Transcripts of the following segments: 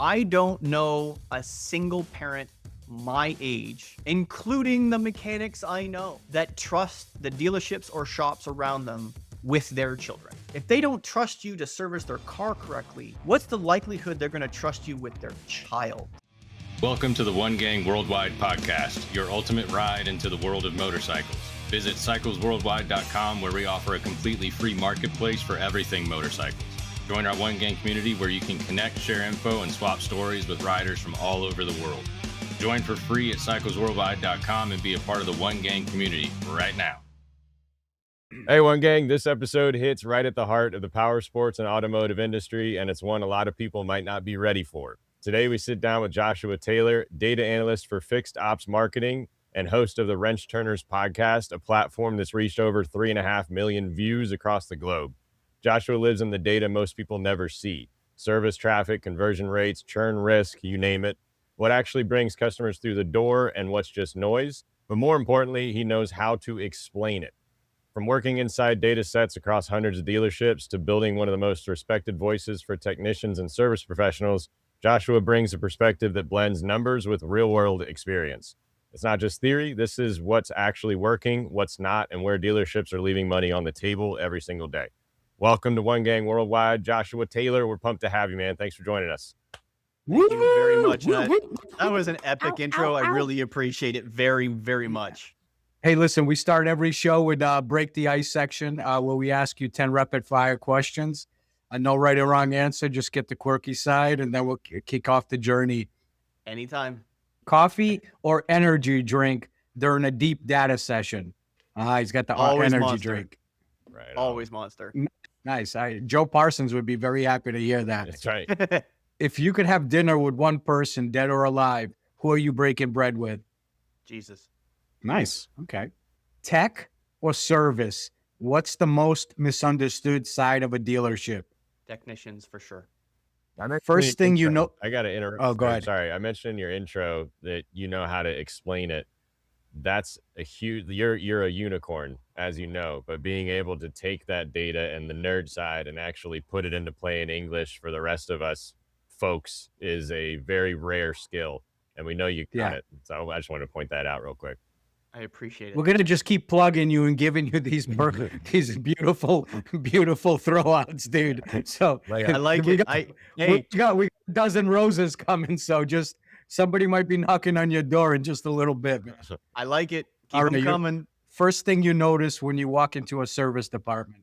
I don't know a single parent my age, including the mechanics I know, that trust the dealerships or shops around them with their children. If they don't trust you to service their car correctly, what's the likelihood they're going to trust you with their child? Welcome to the One Gang Worldwide podcast, your ultimate ride into the world of motorcycles. Visit cyclesworldwide.com, where we offer a completely free marketplace for everything motorcycles. Join our One Gang community where you can connect, share info, and swap stories with riders from all over the world. Join for free at cyclesworldwide.com and be a part of the One Gang community right now. Hey, One Gang, this episode hits right at the heart of the powersports and automotive industry, and it's one a lot of people might not be ready for. Today, we sit down with Joshua Taylor, data analyst for Fixed Ops Marketing and host of the Wrench Turners podcast, a platform that's reached over 3.5 million views across the globe. Joshua lives in the data most people never see: service traffic, conversion rates, churn risk, you name it. What actually brings customers through the door and what's just noise. But more importantly, he knows how to explain it. From working inside data sets across hundreds of dealerships to building one of the most respected voices for technicians and service professionals, Joshua brings a perspective that blends numbers with real-world experience. It's not just theory. This is what's actually working, what's not, and where dealerships are leaving money on the table every single day. Welcome to One Gang Worldwide, Joshua Taylor. We're pumped to have you, man. Thanks for joining us. Thank you very much. That was an epic intro. I really appreciate it very, very much. Hey, listen, we start every show with Break the Ice section where we ask you 10 rapid-fire questions. No right or wrong answer, just get the quirky side, and then we'll kick off the journey. Anytime. Coffee or energy drink during a deep data session? He's got the Always energy Monster. drink. Right. Always Monster. Nice. Joe Parsons would be very happy to hear that. That's right. If you could have dinner with one person, dead or alive, who are you breaking bread with? Jesus. Nice. Okay. Tech or service? What's the most misunderstood side of a dealership? Technicians for sure. First thing you know. I got to interrupt. Oh, go ahead. Sorry. I mentioned in your intro that you know how to explain it. That's a huge, you're a unicorn, as you know, but being able to take that data and the nerd side and actually put it into plain English for the rest of us folks is a very rare skill. And we know you got it. So I just wanted to point that out real quick. I appreciate it. We're gonna just keep plugging you and giving you these beautiful throwouts, dude. So I like it. We got a dozen roses coming, so just somebody might be knocking on your door in just a little bit. I like it. Keep them coming. First thing you notice when you walk into a service department,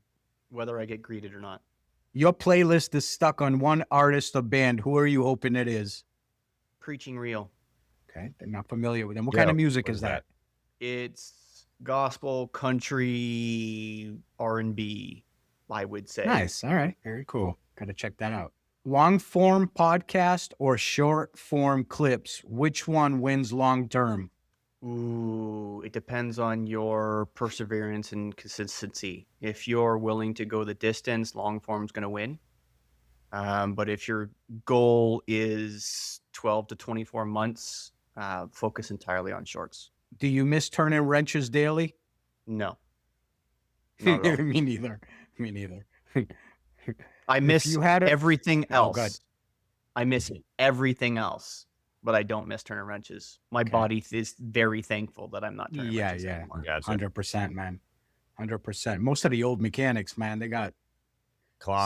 whether I get greeted or not. Your playlist is stuck on one artist or band. Who are you hoping it is? Preaching Real. Okay, they're not familiar with them. What kind of music is that? It's gospel, country, R&B, I would say. Nice. All right. Very cool. Got to check that out. Long form podcast or short form clips? Which one wins long term? Ooh, it depends on your perseverance and consistency. If you're willing to go the distance, long form's going to win. But if your goal is 12 to 24 months, focus entirely on shorts. Do you miss turning wrenches daily? No. Me neither. I miss everything else. God. I miss everything else, but I don't miss turning wrenches. My body is very thankful that I'm not turning wrenches anymore. 100%, man. 100%. Most of the old mechanics, man, they got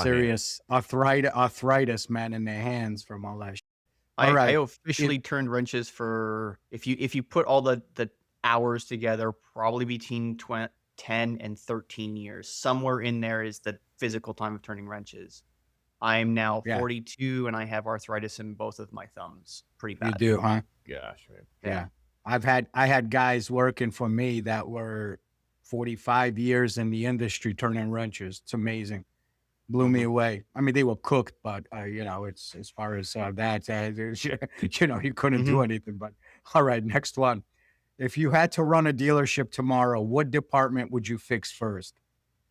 serious arthritis, man, in their hands from all that shit. I officially turned wrenches for, if you put all the hours together, probably between 10 and 13 years. Somewhere in there is the physical time of turning wrenches. I'm now 42 and I have arthritis in both of my thumbs. Pretty bad. You do, huh? Gosh, man. Yeah. I had guys working for me that were 45 years in the industry turning wrenches. It's amazing. Blew me away. I mean, they were cooked, but it's as far as that, you couldn't do anything. But all right, next one. If you had to run a dealership tomorrow, what department would you fix first?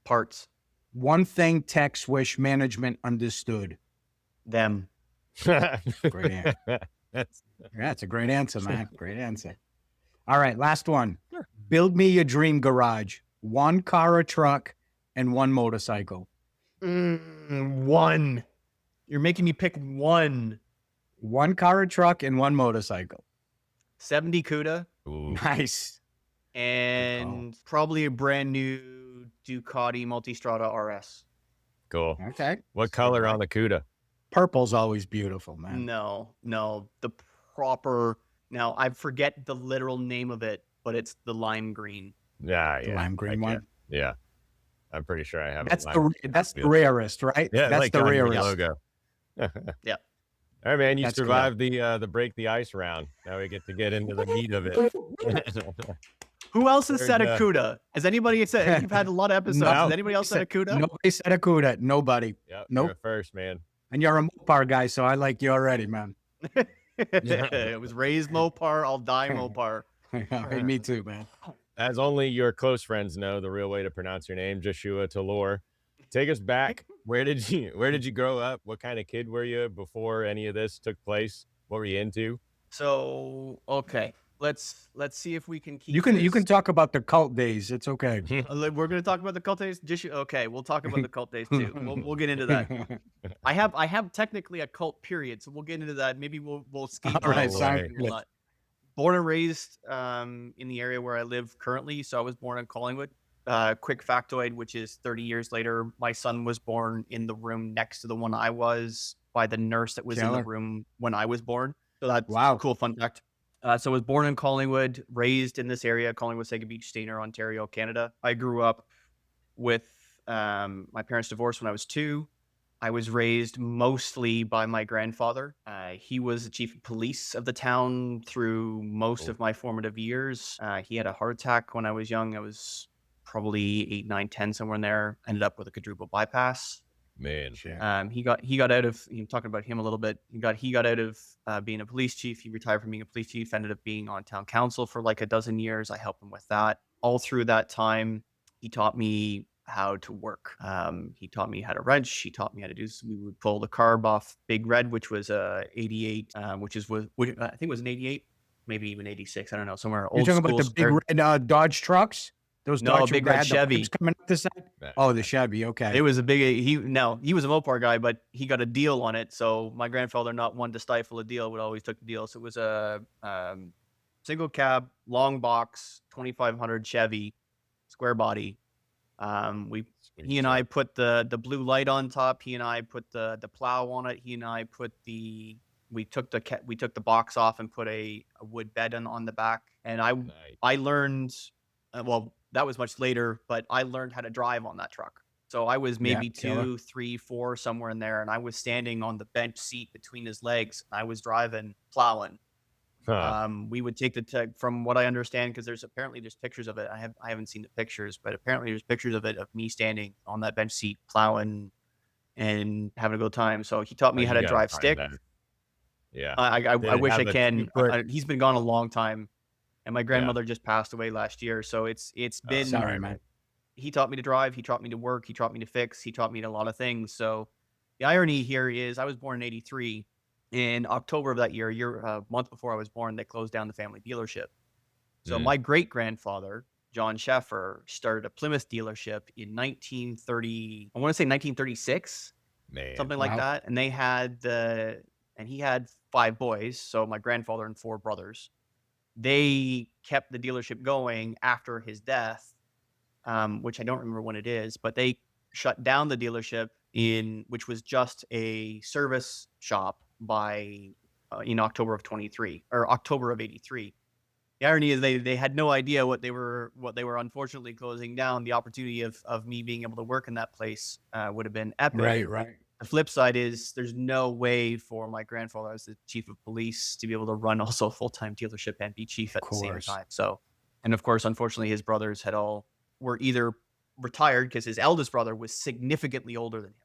Parts. One thing techs wish management understood. Them. Great answer. It's a great answer, man. Great answer. All right, last one. Sure. Build me your dream garage. One car or truck and one motorcycle. One. You're making me pick one. One car, a truck, and one motorcycle. 70 CUDA Ooh, Nice. and probably a brand new Ducati Multistrada RS. cool. Okay. What color on the CUDA? Purple's always beautiful, man. No, the proper. Now I forget the literal name of it, but it's the lime green. Yeah, The yeah. lime green one. Yeah. I'm pretty sure I have That's it. that's the rarest, right? Yeah, That's like the on your rarest. logo. Yeah. All right, man. You That's cool. survived the break the ice round. Now we get to get into the meat of it. Who else has There's, said a CUDA? Has anybody said? You've had a lot of episodes. No. Has anybody else said a CUDA? Nobody said a CUDA. Nobody. Yep, Nope. you're first, man. And you're a Mopar guy, so I like you already, man. It was raised Mopar. I'll die Mopar. Hey, me too, man. As only your close friends know the real way to pronounce your name, Joshua Talor. Take us back. Where did you grow up? What kind of kid were you before any of this took place? What were you into? So okay, let's see if we can keep. You can talk about the cult days. It's okay. We're gonna talk about the cult days. Okay, we'll talk about the cult days too. We'll get into that. I have technically a cult period, so we'll get into that. Maybe we'll skate. All right, sounds maybe we'll not. Born and raised in the area where I live currently. So I was born in Collingwood. Quick factoid, which is 30 years later, my son was born in the room next to the one I was by the nurse that was in the room when I was born. So that's a cool fun fact. So I was born in Collingwood, raised in this area, Collingwood, Sega Beach, Stainer, Ontario, Canada. I grew up with my parents divorced when I was 2. I was raised mostly by my grandfather. He was the chief of police of the town through most of my formative years. He had a heart attack when I was young. I was probably 8, 9, 10, somewhere in there. Ended up with a quadruple bypass. Man, he got out of. I'm talking about him a little bit. He got out of being a police chief. He retired from being a police chief. Ended up being on town council for like a dozen years. I helped him with that. All through that time, he taught me how to work. He taught me how to wrench. He taught me how to do. We would pull the carb off Big Red, which was a 88, which I think it was an 88, maybe even 86. I don't know, somewhere old. You're talking about the big red Dodge trucks? Those Dodge big red Chevy coming up the side. Oh, the Chevy. Okay. It was a big. He was a Mopar guy, but he got a deal on it. So my grandfather, not one to stifle a deal, would always took the deal. So it was a single cab, long box, 2500 Chevy, square body. He and I put the blue light on top. He and I put the plow on it. He and I put we took the box off and put a wood bed on the back. And I learned, well, that was much later, but I learned how to drive on that truck. So I was maybe 2, 3, 4, somewhere in there, and I was standing on the bench seat between his legs. And I was driving, plowing. We would take from what I understand, because there's pictures of it. I haven't seen the pictures, but apparently there's pictures of it of me standing on that bench seat plowing and having a good time. So he taught me how to drive stick. Yeah, I wish I can. He's been gone a long time, and my grandmother just passed away last year. So it's been. Sorry, man. He taught me to drive. He taught me to work. He taught me to fix. He taught me a lot of things. So the irony here is I was born in 83. In October of that year, a month before I was born, they closed down the family dealership. So my great-grandfather, John Sheffer, started a Plymouth dealership in 1930. I want to say 1936, something like that. And he had 5 boys. So my grandfather and 4 brothers. They kept the dealership going after his death, which I don't remember when it is, but they shut down the dealership which was just a service shop in October of 23 or October of 83. The irony is they had no idea what they were unfortunately closing down. The opportunity of me being able to work in that place would have been epic. Right. The flip side is there's no way for my grandfather as the chief of police to be able to run also a full-time dealership and be chief at the same time. So, and of course, unfortunately, his brothers were either retired because his eldest brother was significantly older than him.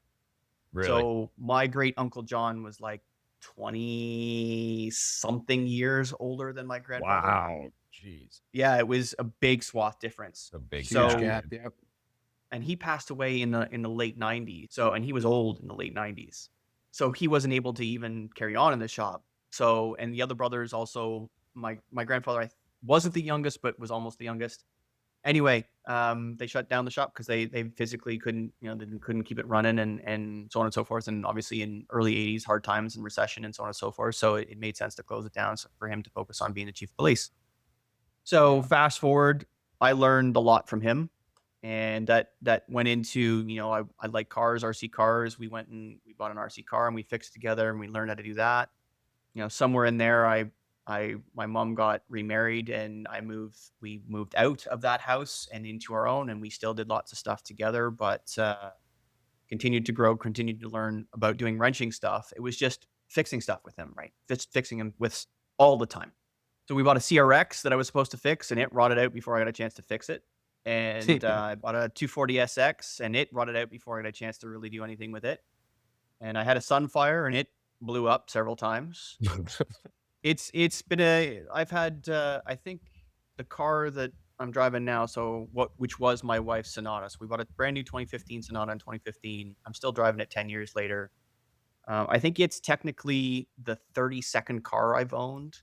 Really? So my great uncle John was like 20 something years older than my grandfather. Wow. Jeez. Yeah, it was a big swath difference. A big gap. Yep. And he passed away in the late 90s. So, and he was old in the late 90s. So he wasn't able to even carry on in the shop. So, and the other brothers also, my grandfather wasn't the youngest, but was almost the youngest. Anyway, they shut down the shop because they physically couldn't, they couldn't keep it running and so on and so forth. And obviously in early 80s, hard times and recession and so on and so forth. So it made sense to close it down for him to focus on being the chief of police. So fast forward, I learned a lot from him. And that went into, I like cars, RC cars. We went and we bought an RC car and we fixed it together and we learned how to do that. Somewhere in there, my mom got remarried and we moved out of that house and into our own, and we still did lots of stuff together, but continued to grow, continued to learn about doing wrenching stuff. It was just fixing stuff with him, right? Just fixing him with all the time. So we bought a CRX that I was supposed to fix, and it rotted out before I got a chance to fix it. And I bought a 240 SX, and it rotted out before I got a chance to really do anything with it. And I had a Sunfire, and it blew up several times. It's been I've had, I think the car that I'm driving now, which was my wife's Sonata. So we bought a brand new 2015 Sonata in 2015. I'm still driving it 10 years later. I think it's technically the 32nd car I've owned.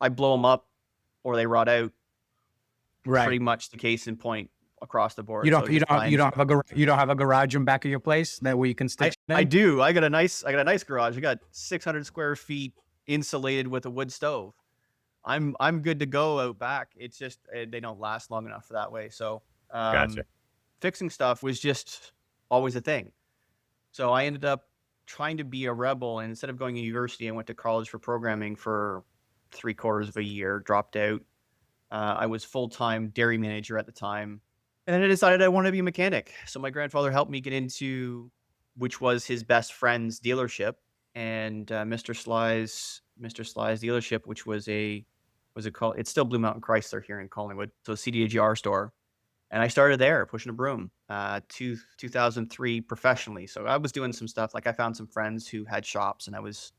I blow them up or they rot out. Right. Pretty much the case in point across the board. You don't have a garage in back of your place that where you can stick. I do. I got a nice garage. I got 600 square feet insulated with a wood stove. I'm good to go out back. It's just they don't last long enough for that way. So Gotcha. Fixing stuff was just always a thing. So I ended up trying to be a rebel, and instead of going to university, I went to college for programming for 3/4 of a year, dropped out. I was full-time dairy manager at the time. And then I decided I wanted to be a mechanic. So my grandfather helped me get into, which was his best friend's dealership, and Mr. Sly's dealership, which was called? It's still Blue Mountain Chrysler here in Collingwood. So a CDAGR store. And I started there pushing a broom, 2003 professionally. So I was doing some stuff. Like I found some friends who had shops, and I was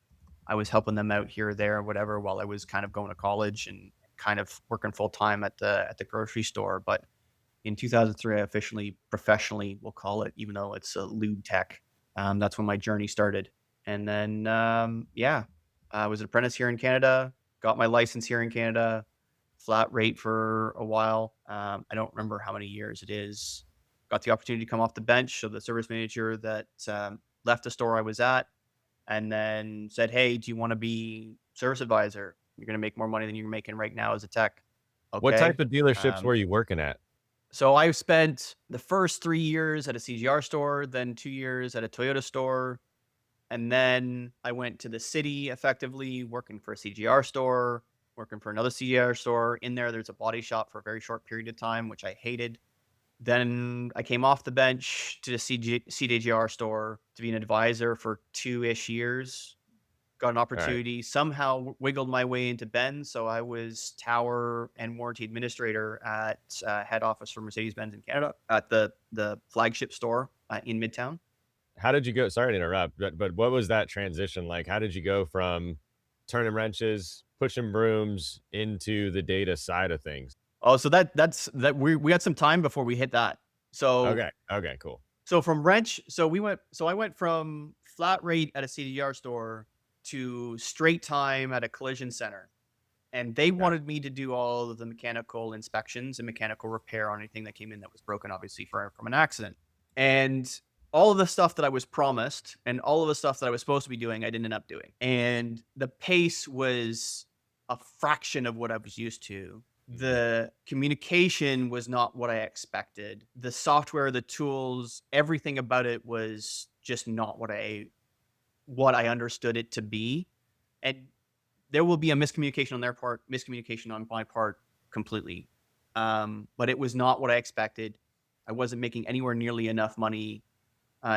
helping them out here or there or whatever while I was kind of going to college and kind of working full time at the grocery store. But in 2003, I officially, professionally, we'll call it, even though it's a lube tech. That's when my journey started. And then, I was an apprentice here in Canada, got my license here in Canada, flat rate for a while. I don't remember how many years it is. Got the opportunity to come off the bench. So the service manager that left the store I was at and then said, "Hey, do you want to be service advisor? You're going to make more money than you're making right now as a tech." Okay. What type of dealerships were you working at? So I spent the first 3 years at a CGR store, then 2 years at a Toyota store. And then I went to the city effectively working for a CGR store, working for another CGR store. In there's a body shop for a very short period of time, which I hated. Then I came off the bench to the CDGR store to be an advisor for 2-ish years. Got an opportunity, somehow wiggled my way into Ben. So I was tower and warranty administrator at head office for Mercedes-Benz in Canada at the flagship store in Midtown. How did you go? Sorry to interrupt, but what was that transition like? How did you go from turning wrenches, pushing brooms into the data side of things? Oh, so that's we had some time before we hit that. So okay, cool. So from wrench, I went from flat rate at a CDR store to straight time at a collision center. And they wanted me to do all of the mechanical inspections and mechanical repair on anything that came in that was broken, obviously from an accident. And all of the stuff that I was promised and all of the stuff that I was supposed to be doing, I didn't end up doing. And the pace was a fraction of what I was used to. The communication was not what I expected. The software, the tools, everything about it was just not what I understood it to be. And there will be a miscommunication on their part, miscommunication on my part completely. But it was not what I expected. I wasn't making anywhere nearly enough money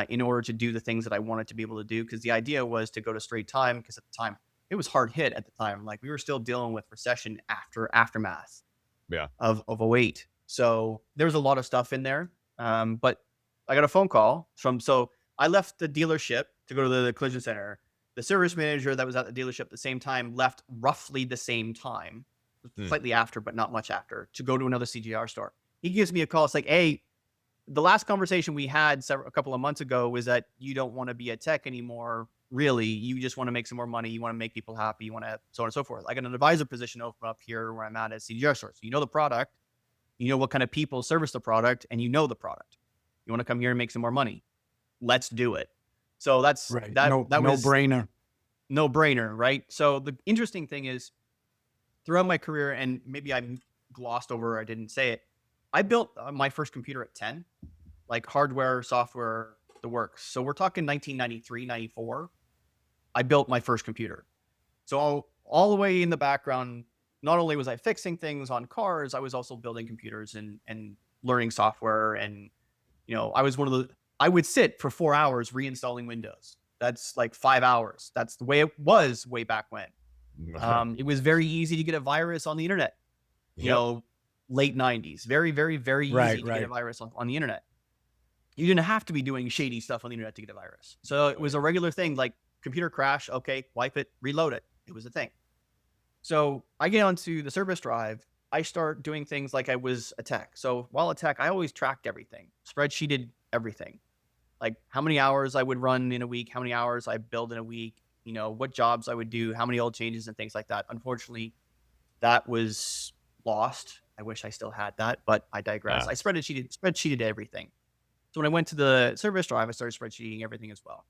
in order to do the things that I wanted to be able to do. Because the idea was to go to straight time, because at the time, it was hard hit at the time. Like we were still dealing with recession aftermath of 08. So there was a lot of stuff in there. But I got a phone call so I left the dealership to go to the collision center. The service manager that was at the dealership at the same time left roughly the same time, slightly after, but not much after, to go to another CGR store. He gives me a call. It's like, "Hey, the last conversation we had a couple of months ago was that you don't want to be a tech anymore. Really, you just want to make some more money. You want to make people happy. You want to so on and so forth. I got an advisor position open up here where I'm at CGR store. So you know the product. You know what kind of people service the product, and you know the product. You want to come here and make some more money? Let's do it. So Right. that No was brainer. no brainer, right? So the interesting thing is, throughout my career, and maybe I glossed over, I didn't say it, I built my first computer at 10, like hardware, software, the works. So we're talking 1993, 94. I built my first computer. So all the way in the background, not only was I fixing things on cars, I was also building computers and learning software. And, I was I would sit for 4 hours reinstalling Windows. That's like 5 hours. That's the way it was way back when. It was very easy to get a virus on the internet, you Yep. know, late 90s. Very, very, very easy Right, to get a right. virus on the internet. You didn't have to be doing shady stuff on the internet to get a virus. So it was a regular thing, like computer crash. Okay, wipe it, reload it. It was a thing. So I get onto the service drive. I start doing things like I was a tech. So while a tech, I always tracked everything, spreadsheeted everything, like how many hours I would run in a week, how many hours I build in a week, what jobs I would do, how many old changes and things like that. Unfortunately, that was lost. I wish I still had that, but I digress. I spreadsheeted everything. So when I went to the service drive, I started spreadsheeting everything as well.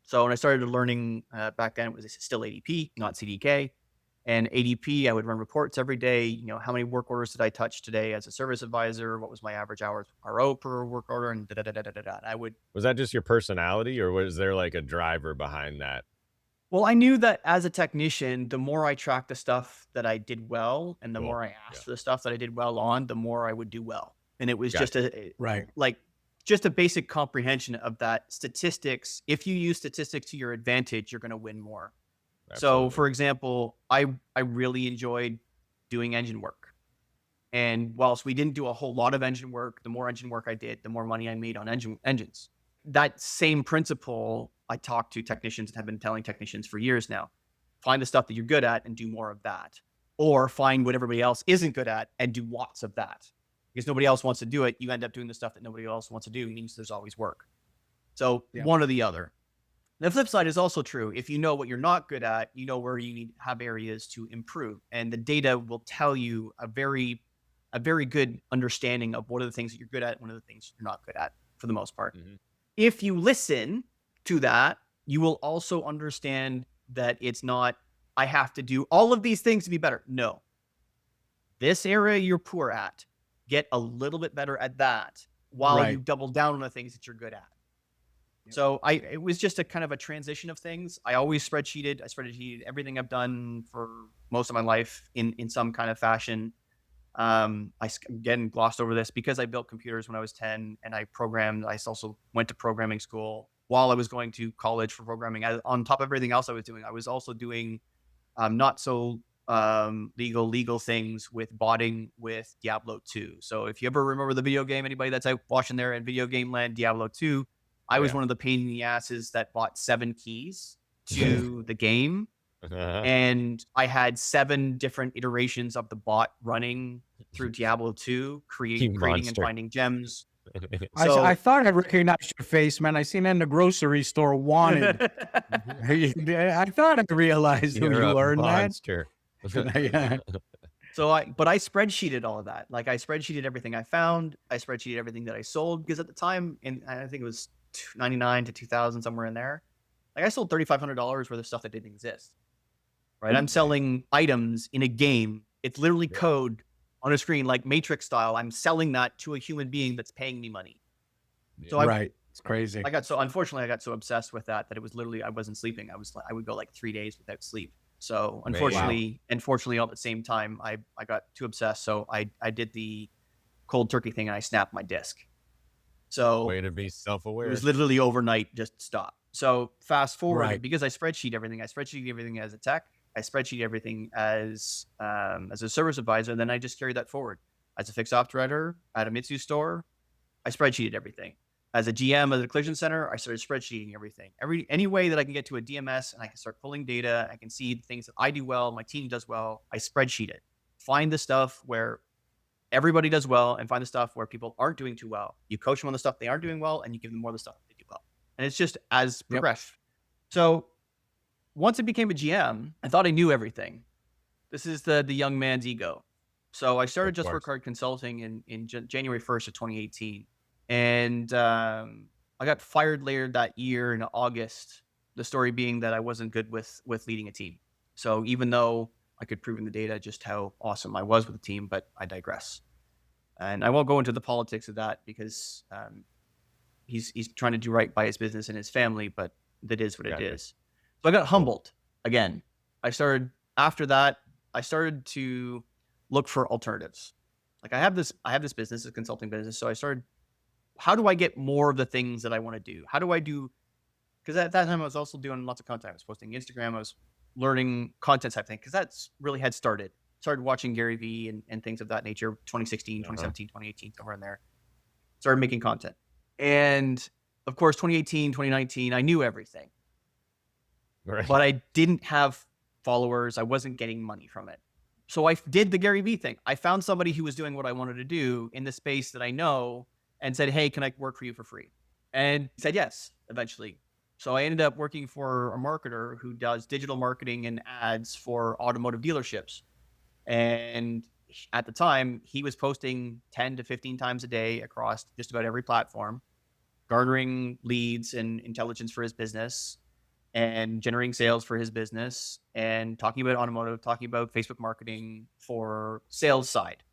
So when I started learning back then, it was still ADP, not CDK. And ADP, I would run reports every day. How many work orders did I touch today as a service advisor? What was my average hours RO per work order? And da da da da da da. I would. Was that just your personality, or was there like a driver behind that? Well, I knew that as a technician, the more I tracked the stuff that I did well, and the Cool. more I Yeah. asked for the stuff that I did well on, the more I would do well. And it was just Right. just a basic comprehension of that statistics. If you use statistics to your advantage, you're going to win more. So, Absolutely. for example, I really enjoyed doing engine work. And whilst we didn't do a whole lot of engine work, the more engine work I did, the more money I made on engines. That same principle I talk to technicians and have been telling technicians for years now. Find the stuff that you're good at and do more of that. Or find what everybody else isn't good at and do lots of that. Because nobody else wants to do it. You end up doing the stuff that nobody else wants to do. It means there's always work. So Yeah. one or the other. The flip side is also true. If you know what you're not good at, you know where you need to have areas to improve. And the data will tell you a very good understanding of what are the things that you're good at, and what are the things you're not good at for the most part. Mhm. If you listen to that, you will also understand that it's not, I have to do all of these things to be better. No. This area you're poor at, get a little bit better at that while you Right. double down on the things that you're good at. Yep. So it was just a kind of a transition of things. I always spreadsheeted. I spreadsheeted everything I've done for most of my life in some kind of fashion. Again glossed over this because I built computers when I was 10 and I programmed. I also went to programming school while I was going to college for programming. On top of everything else I was doing, I was also doing not so legal things with botting with Diablo 2. So if you ever remember the video game, anybody that's out watching there in video game land, Diablo 2, I was Yeah. one of the pain in the asses that bought 7 keys to the game. Uh-huh. And I had 7 different iterations of the bot running through Diablo 2, You creating and monster. finding gems. I So I thought I recognized your face, man. I seen it in the grocery store. Wanted. I thought I realized who You're you a were, man. monster. Yeah. but I spreadsheeted all of that. Like I spreadsheeted everything I found. I spreadsheeted everything that I sold because at the time, and I think it was 99 to 2000, somewhere in there, like I sold $3,500 worth of stuff that didn't exist. Right? I'm selling items in a game. It's literally Yeah. code on a screen, like Matrix style. I'm selling that to a human being that's paying me money. So Right. It's crazy. unfortunately I got so obsessed with that it was literally, I wasn't sleeping. I would go like 3 days without sleep. So Man. unfortunately, all at the same time, I got too obsessed. So I did the cold turkey thing and I snapped my disc. So Way to be it self-aware. was literally overnight, just stop. So fast forward, Right. because I spreadsheet everything. I spreadsheet everything as a tech. I spreadsheet everything as a service advisor. And then I just carried that forward as a fixed ops writer at a Mitsu store. I spreadsheeted everything. As a GM at a collision center, I started spreadsheeting everything. Any way that I can get to a DMS and I can start pulling data, I can see the things that I do well, my team does well, I spreadsheet it. Find the stuff where everybody does well and find the stuff where people aren't doing too well. You coach them on the stuff they aren't doing well and you give them more of the stuff they do well. And it's just as progressed. So once I became a GM, I thought I knew everything. This is the young man's ego. So I Of started Just Work course. Hard Consulting in January 1st of 2018. And I got fired later that year in August. The story being that I wasn't good with leading a team. So even though I could prove in the data just how awesome I was with the team, but I digress. And I won't go into the politics of that because he's trying to do right by his business and his family, but that is what it Gotcha. is. So I got Cool. humbled again. I started after that. I started to look for alternatives. Like I have this business, a consulting business. So I started. How do I get more of the things that I want to do? How do I do? Because at that time I was also doing lots of content. I was posting Instagram. I was learning content type thing because that's really had started. Started watching Gary Vee and things of that nature. 2016, Uh-huh. 2017, 2018, somewhere in there. Started making content. And of course, 2018, 2019, I knew everything, Right. but I didn't have followers. I wasn't getting money from it. So I did the Gary Vee thing. I found somebody who was doing what I wanted to do in the space that I know and said, hey, can I work for you for free? And he said yes, eventually. So I ended up working for a marketer who does digital marketing and ads for automotive dealerships. And at the time, he was posting 10 to 15 times a day across just about every platform, garnering leads and intelligence for his business and generating sales for his business and talking about automotive, talking about Facebook marketing for sales side.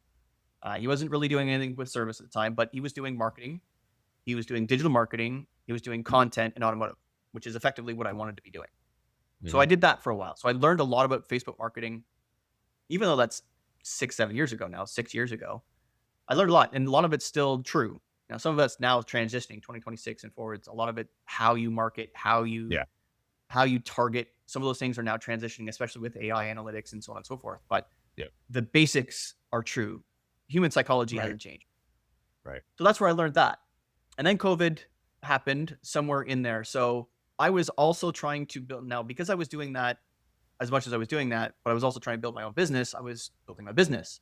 He wasn't really doing anything with service at the time, but he was doing marketing. He was doing digital marketing. He was doing content and automotive, which is effectively what I wanted to be doing. So Mhm. I did that for a while. So I learned a lot about Facebook marketing, even though that's 6 years ago now, 6 years ago. I learned a lot, and a lot of it's still true. Now, some of that's now transitioning 2026 and forwards. A lot of it, how you market, Yeah. how you target. Some of those things are now transitioning, especially with AI analytics and so on and so forth. But Yeah. the basics are true. Human psychology Right. hasn't changed. Right. So that's where I learned that. And then COVID happened somewhere in there. So I was also trying to build now because I was doing that as much as I was doing that, but I was also trying to build my own business. I was building my business.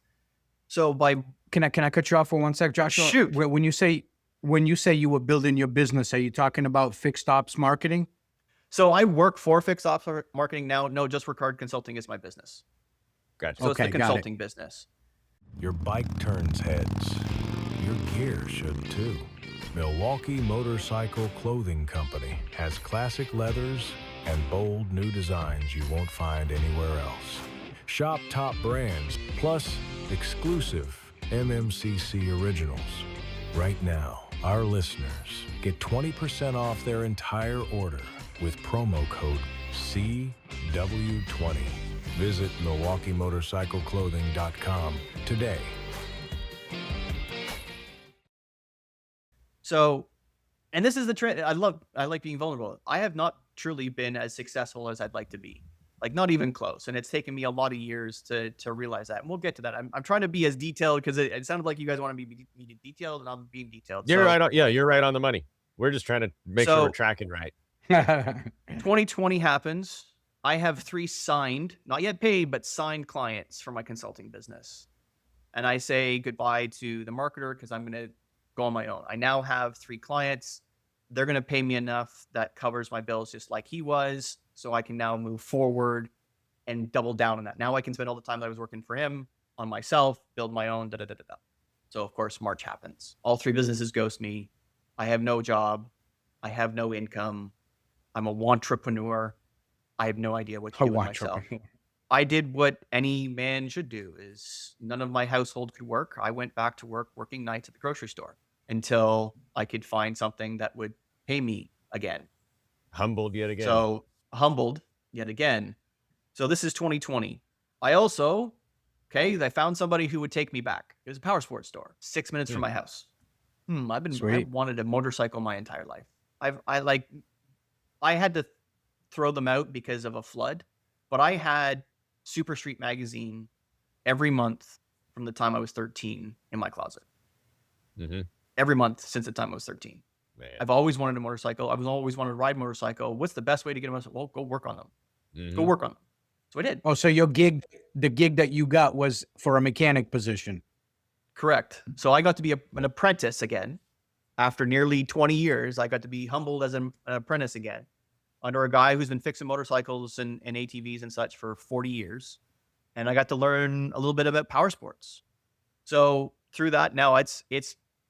So by Can I cut you off for one sec, Joshua? shoot. When you say you were building your business, are you talking about fixed ops marketing? So I work for fixed ops marketing now. No, Just Work Hard Consulting is my business. Gotcha. So it's the Okay, got it. consulting business. Your bike turns heads. Your gear should too. Milwaukee Motorcycle Clothing Company has classic leathers and bold new designs you won't find anywhere else. Shop top brands plus exclusive MMCC originals. Right now, our listeners get 20% off their entire order with promo code CW20. Visit MilwaukeeMotorcycleClothing.com today. So, and this is the trend. I like being vulnerable. I have not truly been as successful as I'd like to be, like not even close. And it's taken me a lot of years to realize that. And we'll get to that. I'm trying to be as detailed because it sounded like you guys want to be detailed, and I'm being detailed. You're So, right on. Yeah, you're right on the money. We're just trying to make sure we're so tracking right. 2020 happens. I have 3 signed, not yet paid, but signed clients for my consulting business. And I say goodbye to the marketer because I'm going to go on my own. I now have 3 clients. They're going to pay me enough that covers my bills just like he was. So I can now move forward and double down on that. Now I can spend all the time that I was working for him on myself, build my own, da da da da da. So of course, March happens. All 3 businesses ghost me. I have no job. I have no income. I'm a wantrepreneur. I have no idea what to do with myself. I did what any man should do is none of my household could work. I went back to work working nights at the grocery store until I could find something that would pay me again. Humbled yet again. So humbled yet again. So this is 2020. I also, I found somebody who would take me back. It was a Powersports store, 6 minutes from my house. I Sweet. wanted a motorcycle my entire life. I had to throw them out because of a flood, but I had Super Street magazine every month from the time I was 13 in my closet. Mm-hmm. Every month since the time I was 13. Man. I've always wanted a motorcycle. I've always wanted to ride a motorcycle. What's the best way to get a motorcycle? Well, go work on them. Mm-hmm. Go work on them. So I did. Oh, so the gig that you got was for a mechanic position. Correct. So I got to be an apprentice again. After nearly 20 years, I got to be humbled as an apprentice again under a guy who's been fixing motorcycles and ATVs and such for 40 years. And I got to learn a little bit about power sports. So through that, now it's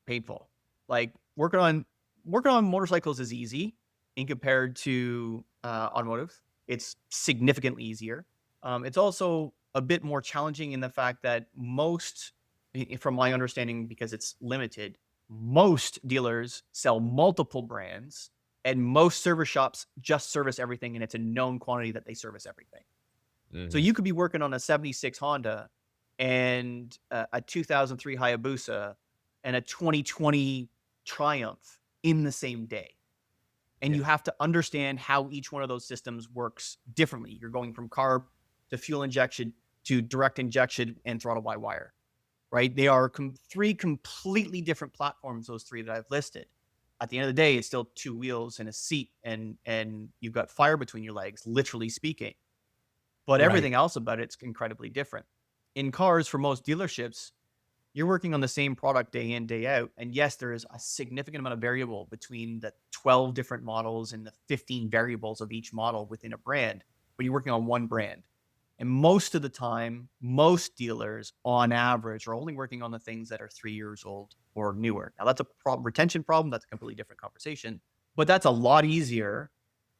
painful. Like working on motorcycles is easy in compared to automotive. It's significantly easier. It's also a bit more challenging in the fact that from my understanding, because it's limited, most dealers sell multiple brands, and most service shops just service everything, and it's a known quantity that they service everything. So Mm-hmm. you could be working on a 76 Honda and a 2003 Hayabusa and a 2020 Triumph in the same day. And Yeah. you have to understand how each one of those systems works differently. You're going from carb to fuel injection to direct injection and throttle by wire, right? They are three completely different platforms, those three that I've listed. At the end of the day, it's still two wheels and a seat, and you've got fire between your legs, literally speaking. But Right. everything else about it's incredibly different. In cars, for most dealerships, you're working on the same product day in, day out. And yes, there is a significant amount of variable between the 12 different models and the 15 variables of each model within a brand, but you're working on one brand. And most of the time, most dealers on average are only working on the things that are 3 years old or newer. Now, that's a retention problem. That's a completely different conversation, but that's a lot easier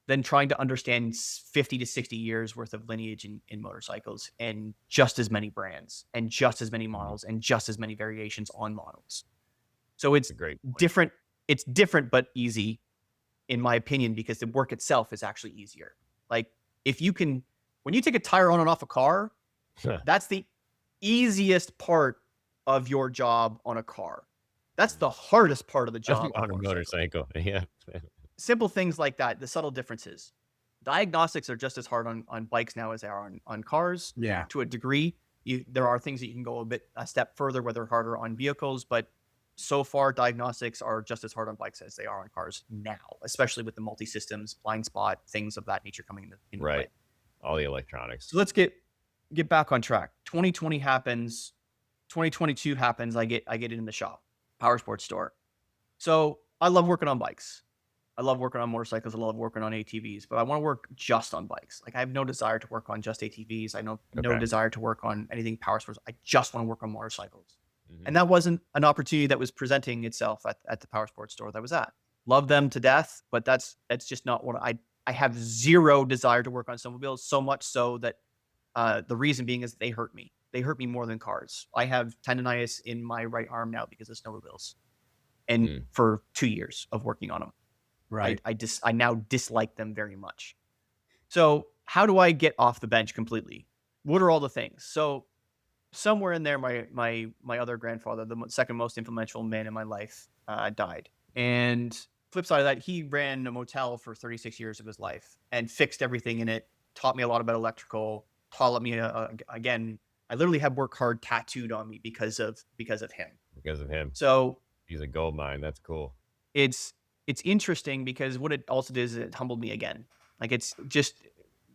than trying to understand 50 to 60 years worth of lineage in motorcycles and just as many brands and just as many models and just as many variations on models. So it's a great point. different. It's different, but easy, in my opinion, because the work itself is actually easier. Like when you take a tire on and off a car, that's the easiest part of your job on a car. That's the hardest part of the job On a motorcycle. Yeah. simple things like that, the subtle differences. Diagnostics are just as hard on bikes now as they are on cars. Yeah. To a degree, there are things that you can go a step further where they're harder on vehicles, but so far diagnostics are just as hard on bikes as they are on cars now, especially with the multi-systems, blind spot, things of that nature coming into play. Right. All the electronics. So let's get back on track. 2020 happens, 2022 happens. I get it in the shop, Powersports store. So I love working on bikes. I love working on motorcycles. I love working on ATVs, but I want to work just on bikes. Like I have no desire to work on just ATVs. I know no Okay. desire to work on anything power sports. I just want to work on motorcycles. Mhm. And that wasn't an opportunity that was presenting itself at the Powersports store that I was at. Love them to death, but that's just not what I have zero desire to work on snowmobiles, so much so that the reason being is they hurt me. They hurt me more than cars. I have tendonitis in my right arm now because of snowmobiles, and for 2 years of working on them. Right. I now dislike them very much. So how do I get off the bench completely? What are all the things? So somewhere in there, my other grandfather, the second most influential man in my life, died. And flip side of that, he ran a motel for 36 years of his life and fixed everything in it. Taught me a lot about electrical. Taught me again. I literally have work hard tattooed on me because of him. Because of him. So He's a gold mine. That's cool. it's interesting because what it also did is it humbled me again. Like it's just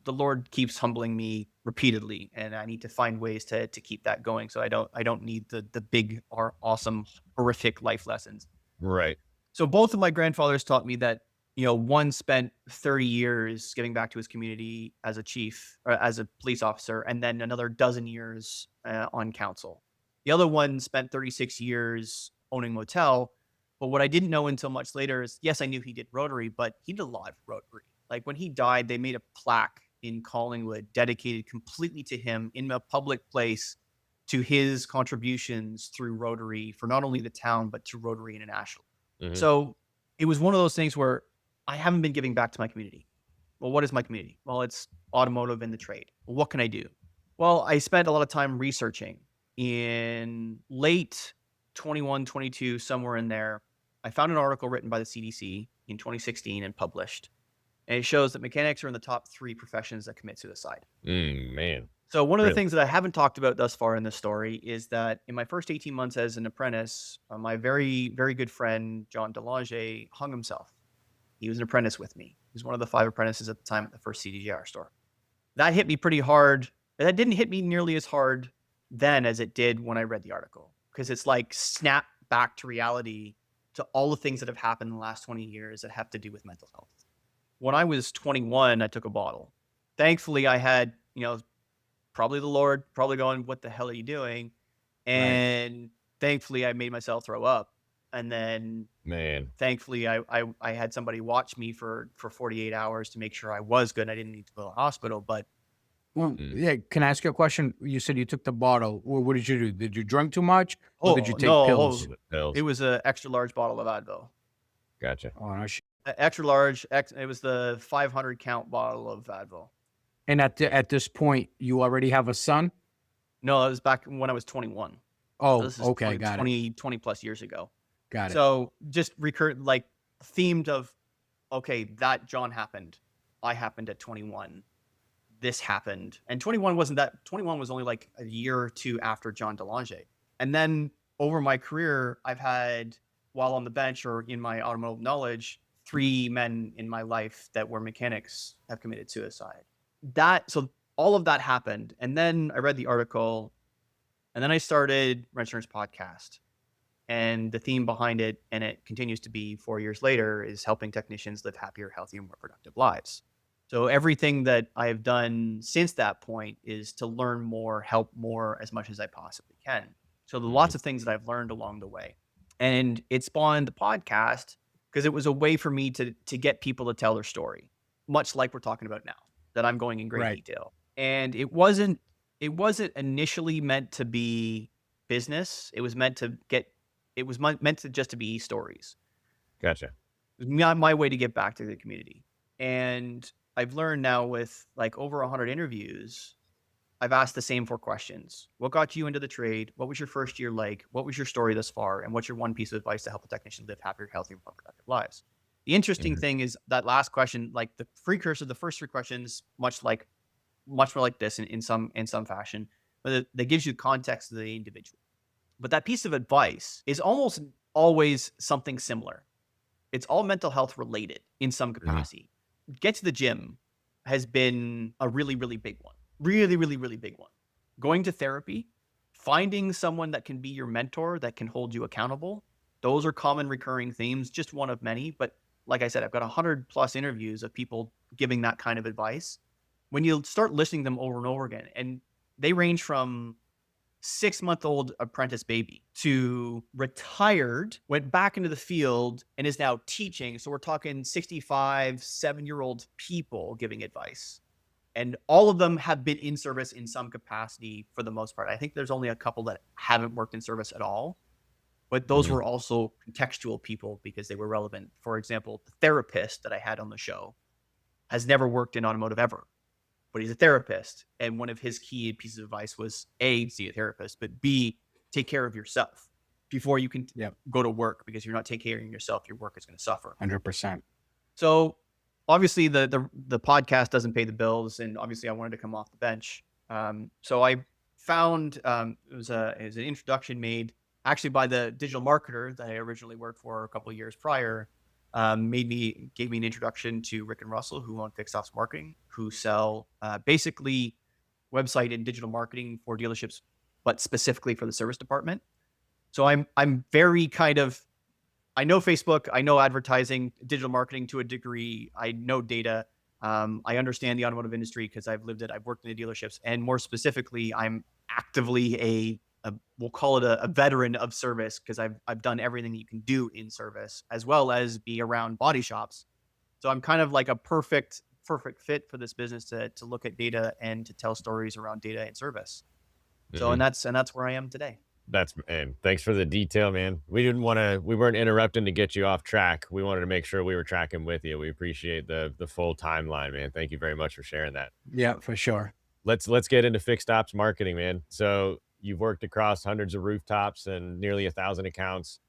the Lord keeps humbling me repeatedly, and I need to find ways to keep that going. So I don't need the big or awesome horrific life lessons. Right. So both of my grandfathers taught me that, one spent 30 years giving back to his community as a chief or as a police officer, and then another dozen years on council. The other one spent 36 years owning motel. But what I didn't know until much later is, yes, I knew he did Rotary, but he did a lot of Rotary. Like when he died, they made a plaque in Collingwood dedicated completely to him in a public place to his contributions through Rotary for not only the town, but to Rotary International. Mhm. So it was one of those things where I haven't been giving back to my community. Well, what is my community? Well, it's automotive and the trade. Well, what can I do? Well, I spent a lot of time researching. In late 21, 22, somewhere in there, I found an article written by the CDC in 2016 and published. And it shows that mechanics are in the top 3 professions that commit suicide. Man. So one of the Really? things that I haven't talked about thus far in this story is that in my first 18 months as an apprentice, my very, very good friend, John Delanger, hung himself. He was an apprentice with me. He was one of the 5 apprentices at the time at the first CDJR store. That hit me pretty hard. That didn't hit me nearly as hard then as it did when I read the article, because it's like snap back to reality to all the things that have happened in the last 20 years that have to do with mental health. When I was 21, I took a bottle. Thankfully, I had, probably the Lord probably going, what the hell are you doing? Right. And thankfully I made myself throw up. And then Man. thankfully I had somebody watch me for 48 hours to make sure I was good. I didn't need to go to the hospital, but Well, Mm. yeah. Can I ask you a question? You said you took the bottle. What did you do? Did you drink too much, or did you oh take no, pills? The it pills. was a extra large bottle of Advil. Gotcha. Oh, no shit. Extra large, it was the 500 count bottle of Advil. And at this point, you already have a son. No, it was back when I was 21. So Oh, this is okay, got it, 20 plus years ago. got it. So just like themed of, okay, that John happened. I happened at 21. This happened. And 21 was only like a year or two after John DeLange. And then over my career, I've had, while on the bench or in my automotive knowledge, 3 men in my life that were mechanics have committed suicide. So all of that happened. And then I read the article, and then I started Wrench podcast. And the theme behind it, and it continues to be 4 years later, is helping technicians live happier, healthier, more productive lives. So everything that I've done since that point is to learn more, help more as much as I possibly can. So there are Mhm. lots of things that I've learned along the way. And it spawned the podcast because it was a way for me to get people to tell their story, much like we're talking about now, that I'm going in great Right. detail. And it wasn't initially meant to be business. It was meant to just to be stories. Gotcha. It was my way to get back to the community. And I've learned now with like over 100 interviews, I've asked the same 4 questions. What got you into the trade? What was your first year like? What was your story thus far? And what's your one piece of advice to help a technician live happier, healthier, more productive lives? The interesting Mhm. thing is that last question, like the precursor, the first 3 questions, much more like this in some fashion, but that gives you context to the individual. But that piece of advice is almost always something similar. It's all mental health related in some Mhm. capacity. Get to the gym has been a really, really big one. Really, really, really big one. Going to therapy, finding someone that can be your mentor, that can hold you accountable. Those are common recurring themes, just one of many. But like I said, I've got 100 plus interviews of people giving that kind of advice. When you start listening to them over and over again, and they range from 6-month-old apprentice baby to retired, went back into the field and is now teaching. So we're talking 65, 7-year-old people giving advice. And all of them have been in service in some capacity for the most part. I think there's only a couple that haven't worked in service at all, but those Mhm. were also contextual people because they were relevant. For example, the therapist that I had on the show has never worked in automotive ever, but he's a therapist. And one of his key pieces of advice was A, see a therapist, but B, take care of yourself before you can Yep. go to work, because you're not taking care of yourself, your work is going to suffer. 100%. So obviously the podcast doesn't pay the bills, and obviously I wanted to come off the bench. So I found it was an introduction made actually by the digital marketer that I originally worked for a couple of years prior. Gave me an introduction to Rick and Russell, who own Fixed Ops Marketing, who sell basically website and digital marketing for dealerships, but specifically for the service department. So I'm very kind of, I know Facebook, I know advertising, digital marketing to a degree. I know data. I understand the automotive industry because I've lived it. I've worked in the dealerships, and more specifically, I'm actively we'll call it a veteran of service, because I've done everything you can do in service, as well as be around body shops. So I'm kind of like a perfect fit for this business to look at data and to tell stories around data and service. So Mhm. and that's where I am today. And thanks for the detail, man. We weren't interrupting to get you off track. We wanted to make sure we were tracking with you. We appreciate the full timeline, man. Thank you very much for sharing that. Yeah, for sure. Let's get into fixed ops marketing, man. So you've worked across hundreds of rooftops and nearly 1,000 accounts.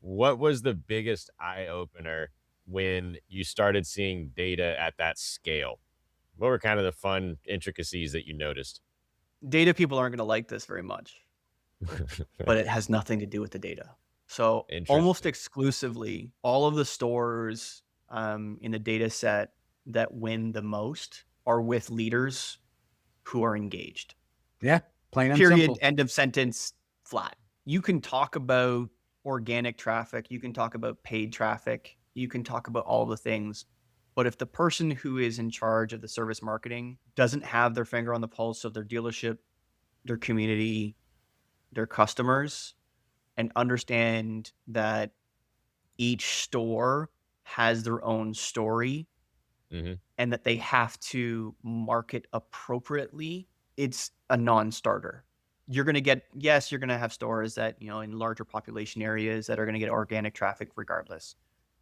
What was the biggest eye opener when you started seeing data at that scale? What were kind of the fun intricacies that you noticed? Data people aren't going to like this very much, but it has nothing to do with the data. So almost Interesting. exclusively, all of the stores in the data set that win the most are with leaders who are engaged. Yeah, plain and Period. simple. End of sentence. Flat. You can talk about organic traffic. You can talk about paid traffic. You can talk about all the things. But if the person who is in charge of the service marketing doesn't have their finger on the pulse of their dealership, their community, their customers and understand that each store has their own story and that they have to market appropriately, it's a non-starter. You're going to have stores that, in larger population areas that are going to get organic traffic regardless.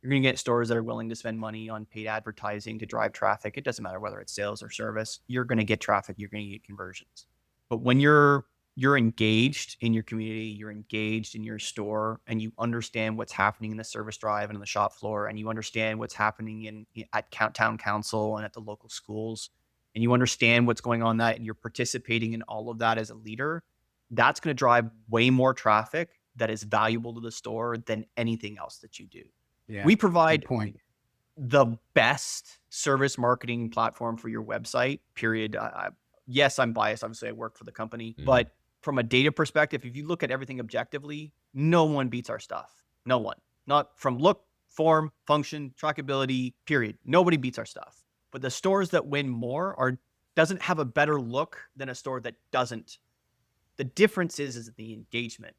You're going to get stores that are willing to spend money on paid advertising to drive traffic. It doesn't matter whether it's sales or service. You're going to get traffic. You're going to get conversions. But when you're engaged in your community, you're engaged in your store, and you understand what's happening in the service drive and on the shop floor, and you understand what's happening at town council and at the local schools, and you understand what's going on and you're participating in all of that as a leader, that's going to drive way more traffic that is valuable to the store than anything else that you do. Yeah, We good provide point. the best service marketing platform for your website, period. Yes, I'm biased. Obviously, I work for the company. But from a data perspective, if you look at everything objectively, no one beats our stuff. No one. Not from look, form, function, trackability, period. Nobody beats our stuff. But the stores that win more doesn't have a better look than a store that doesn't. The difference is the engagement.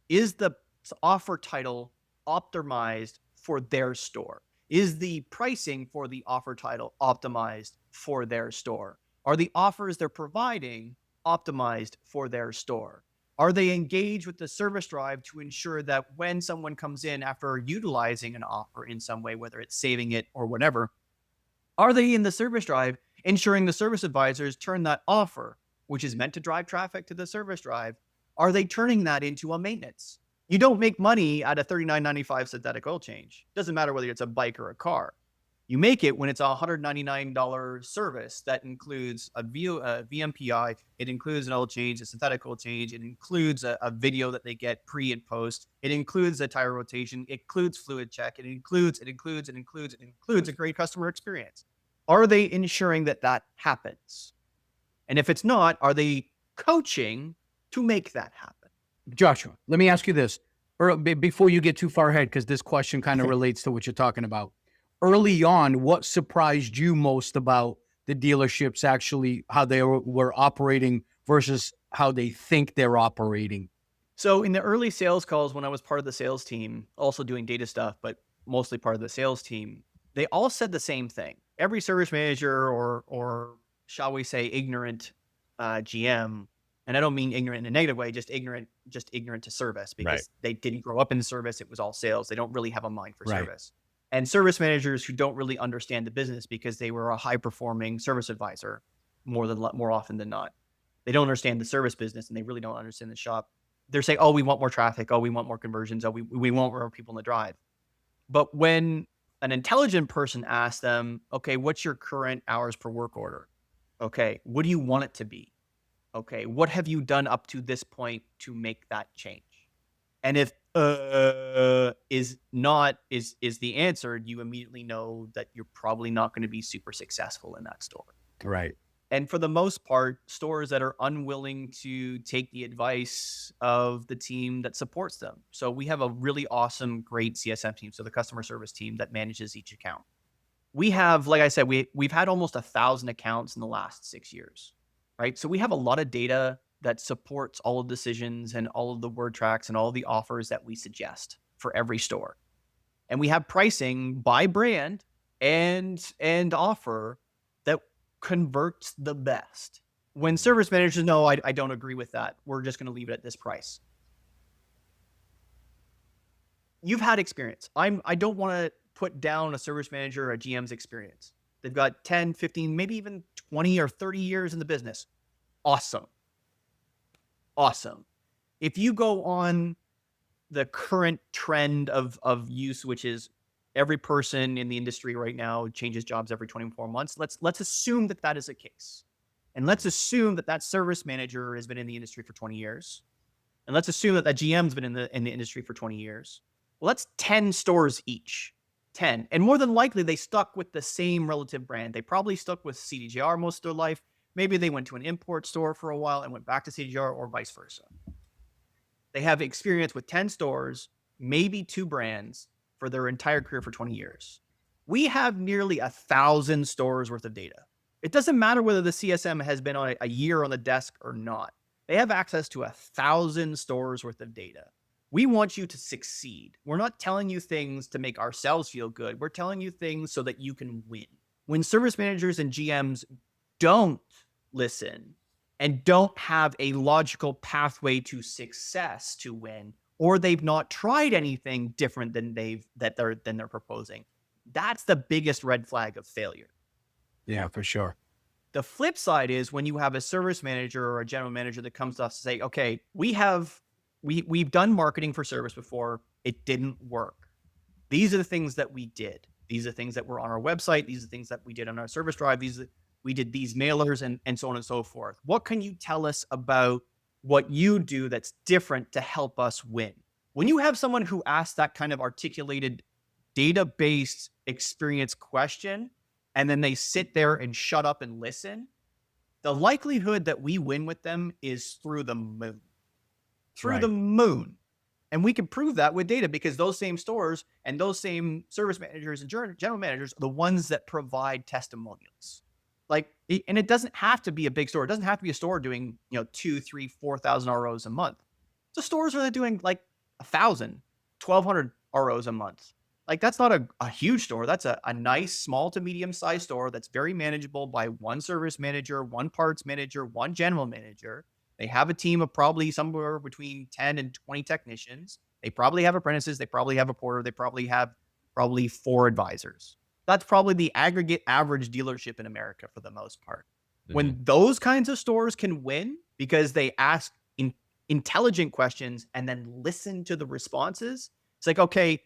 Is the offer title optimized for their store? Is the pricing for the offer title optimized for their store? Are the offers they're providing optimized for their store? Are they engaged with the service drive to ensure that when someone comes in after utilizing an offer in some way, whether it's saving it or whatever, are they in the service drive ensuring the service advisors turn that offer, which is meant to drive traffic to the service drive, are they turning that into a maintenance? You don't make money at a $39.95 synthetic oil change. Doesn't matter whether it's a bike or a car. You make it when it's a $199 service that includes a VMPI, it includes an oil change, a synthetic oil change, it includes a video that they get pre and post, it includes a tire rotation, it includes fluid check, it includes a great customer experience. Are they ensuring that happens? And if it's not, are they coaching to make that happen? Joshua, let me ask you this before you get too far ahead, because this question kind of relates to what you're talking about. Early on, what surprised you most about the dealerships, actually how they were operating versus how they think they're operating? So in the early sales calls, when I was part of the sales team, also doing data stuff, but mostly part of the sales team, they all said the same thing. Every service manager or shall we say ignorant GM, and I don't mean ignorant in a negative way, just ignorant to service, because they didn't grow up in service. It was all sales. They don't really have a mind for service. And service managers who don't really understand the business because they were a high performing service advisor more often than not. They don't understand the service business, and they really don't understand the shop. They're saying, oh, we want more traffic. Oh, we want more conversions. Oh, we want more people in the drive. But when an intelligent person asks them, okay, what's your current hours per work order? Okay, what do you want it to be? Okay, what have you done up to this point to make that change? And if is the answer, you immediately know that you're probably not going to be super successful in that store. Right. And for the most part, stores that are unwilling to take the advice of the team that supports them. So we have a really awesome, great CSM team. So the customer service team that manages each account. We have, like I said, we've had almost 1,000 accounts in the last 6 years, right? So we have a lot of data that supports all of the decisions and all of the word tracks and all of the offers that we suggest for every store. And we have pricing by brand and offer that converts the best. When service managers know, I don't agree with that, we're just going to leave it at this price. You've had experience. I don't want to put down a service manager or a GM's experience. They've got 10, 15, maybe even 20 or 30 years in the business. Awesome. If you go on the current trend of use, which is every person in the industry right now changes jobs every 24 months, let's assume that is the case. And let's assume that service manager has been in the industry for 20 years. And let's assume that GM's been in the industry for 20 years. Well, that's 10 stores each. 10. And more than likely, they stuck with the same relative brand. They probably stuck with CDJR most of their life. Maybe they went to an import store for a while and went back to CDJR, or vice versa. They have experience with 10 stores, maybe 2 brands for their entire career for 20 years. We have nearly 1,000 stores worth of data. It doesn't matter whether the CSM has been on a year on the desk or not. They have access to 1,000 stores worth of data. We want you to succeed. We're not telling you things to make ourselves feel good. We're telling you things so that you can win. When service managers and GMs don't listen and don't have a logical pathway to success to win, or they've not tried anything different than they're proposing, that's the biggest red flag of failure. Yeah, for sure. The flip side is when you have a service manager or a general manager that comes to us to say, okay, we've done marketing for service before. It didn't work. These are the things that we did. These are the things that were on our website. These are the things that we did on our service drive. We did these mailers and so on and so forth. What can you tell us about what you do that's different to help us win? When you have someone who asks that kind of articulated data-based experience question, and then they sit there and shut up and listen, the likelihood that we win with them is through the moon. Through the moon. And we can prove that with data because those same stores and those same service managers and general managers are the ones that provide testimonials. And it doesn't have to be a big store. It doesn't have to be a store doing, 2, 3, 4,000 ROs a month. The stores are doing like 1,000, 1,200 ROs a month. Like that's not a huge store. That's a nice small to medium sized store that's very manageable by one service manager, one parts manager, one general manager. They have a team of probably somewhere between 10 and 20 technicians. They probably have apprentices. They probably have a porter. They probably have 4 advisors. That's probably the aggregate average dealership in America for the most part. Mm-hmm. When those kinds of stores can win because they ask intelligent questions and then listen to the responses, it's like, okay,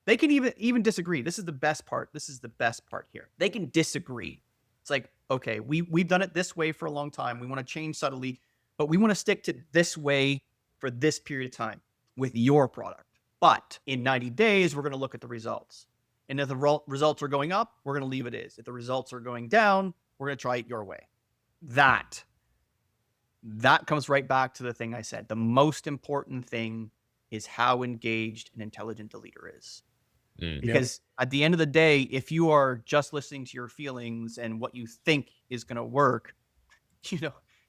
they can even disagree. This is the best part. This is the best part here. They can disagree. It's like, okay, we've done it this way for a long time. We want to change subtly, but we want to stick to this way for this period of time with your product. But in 90 days, we're going to look at the results. And if the results are going up, we're going to leave it as. If the results are going down, we're going to try it your way. That comes right back to the thing I said. The most important thing is how engaged and intelligent the leader is. Because at the end of the day, if you are just listening to your feelings and what you think is going to work,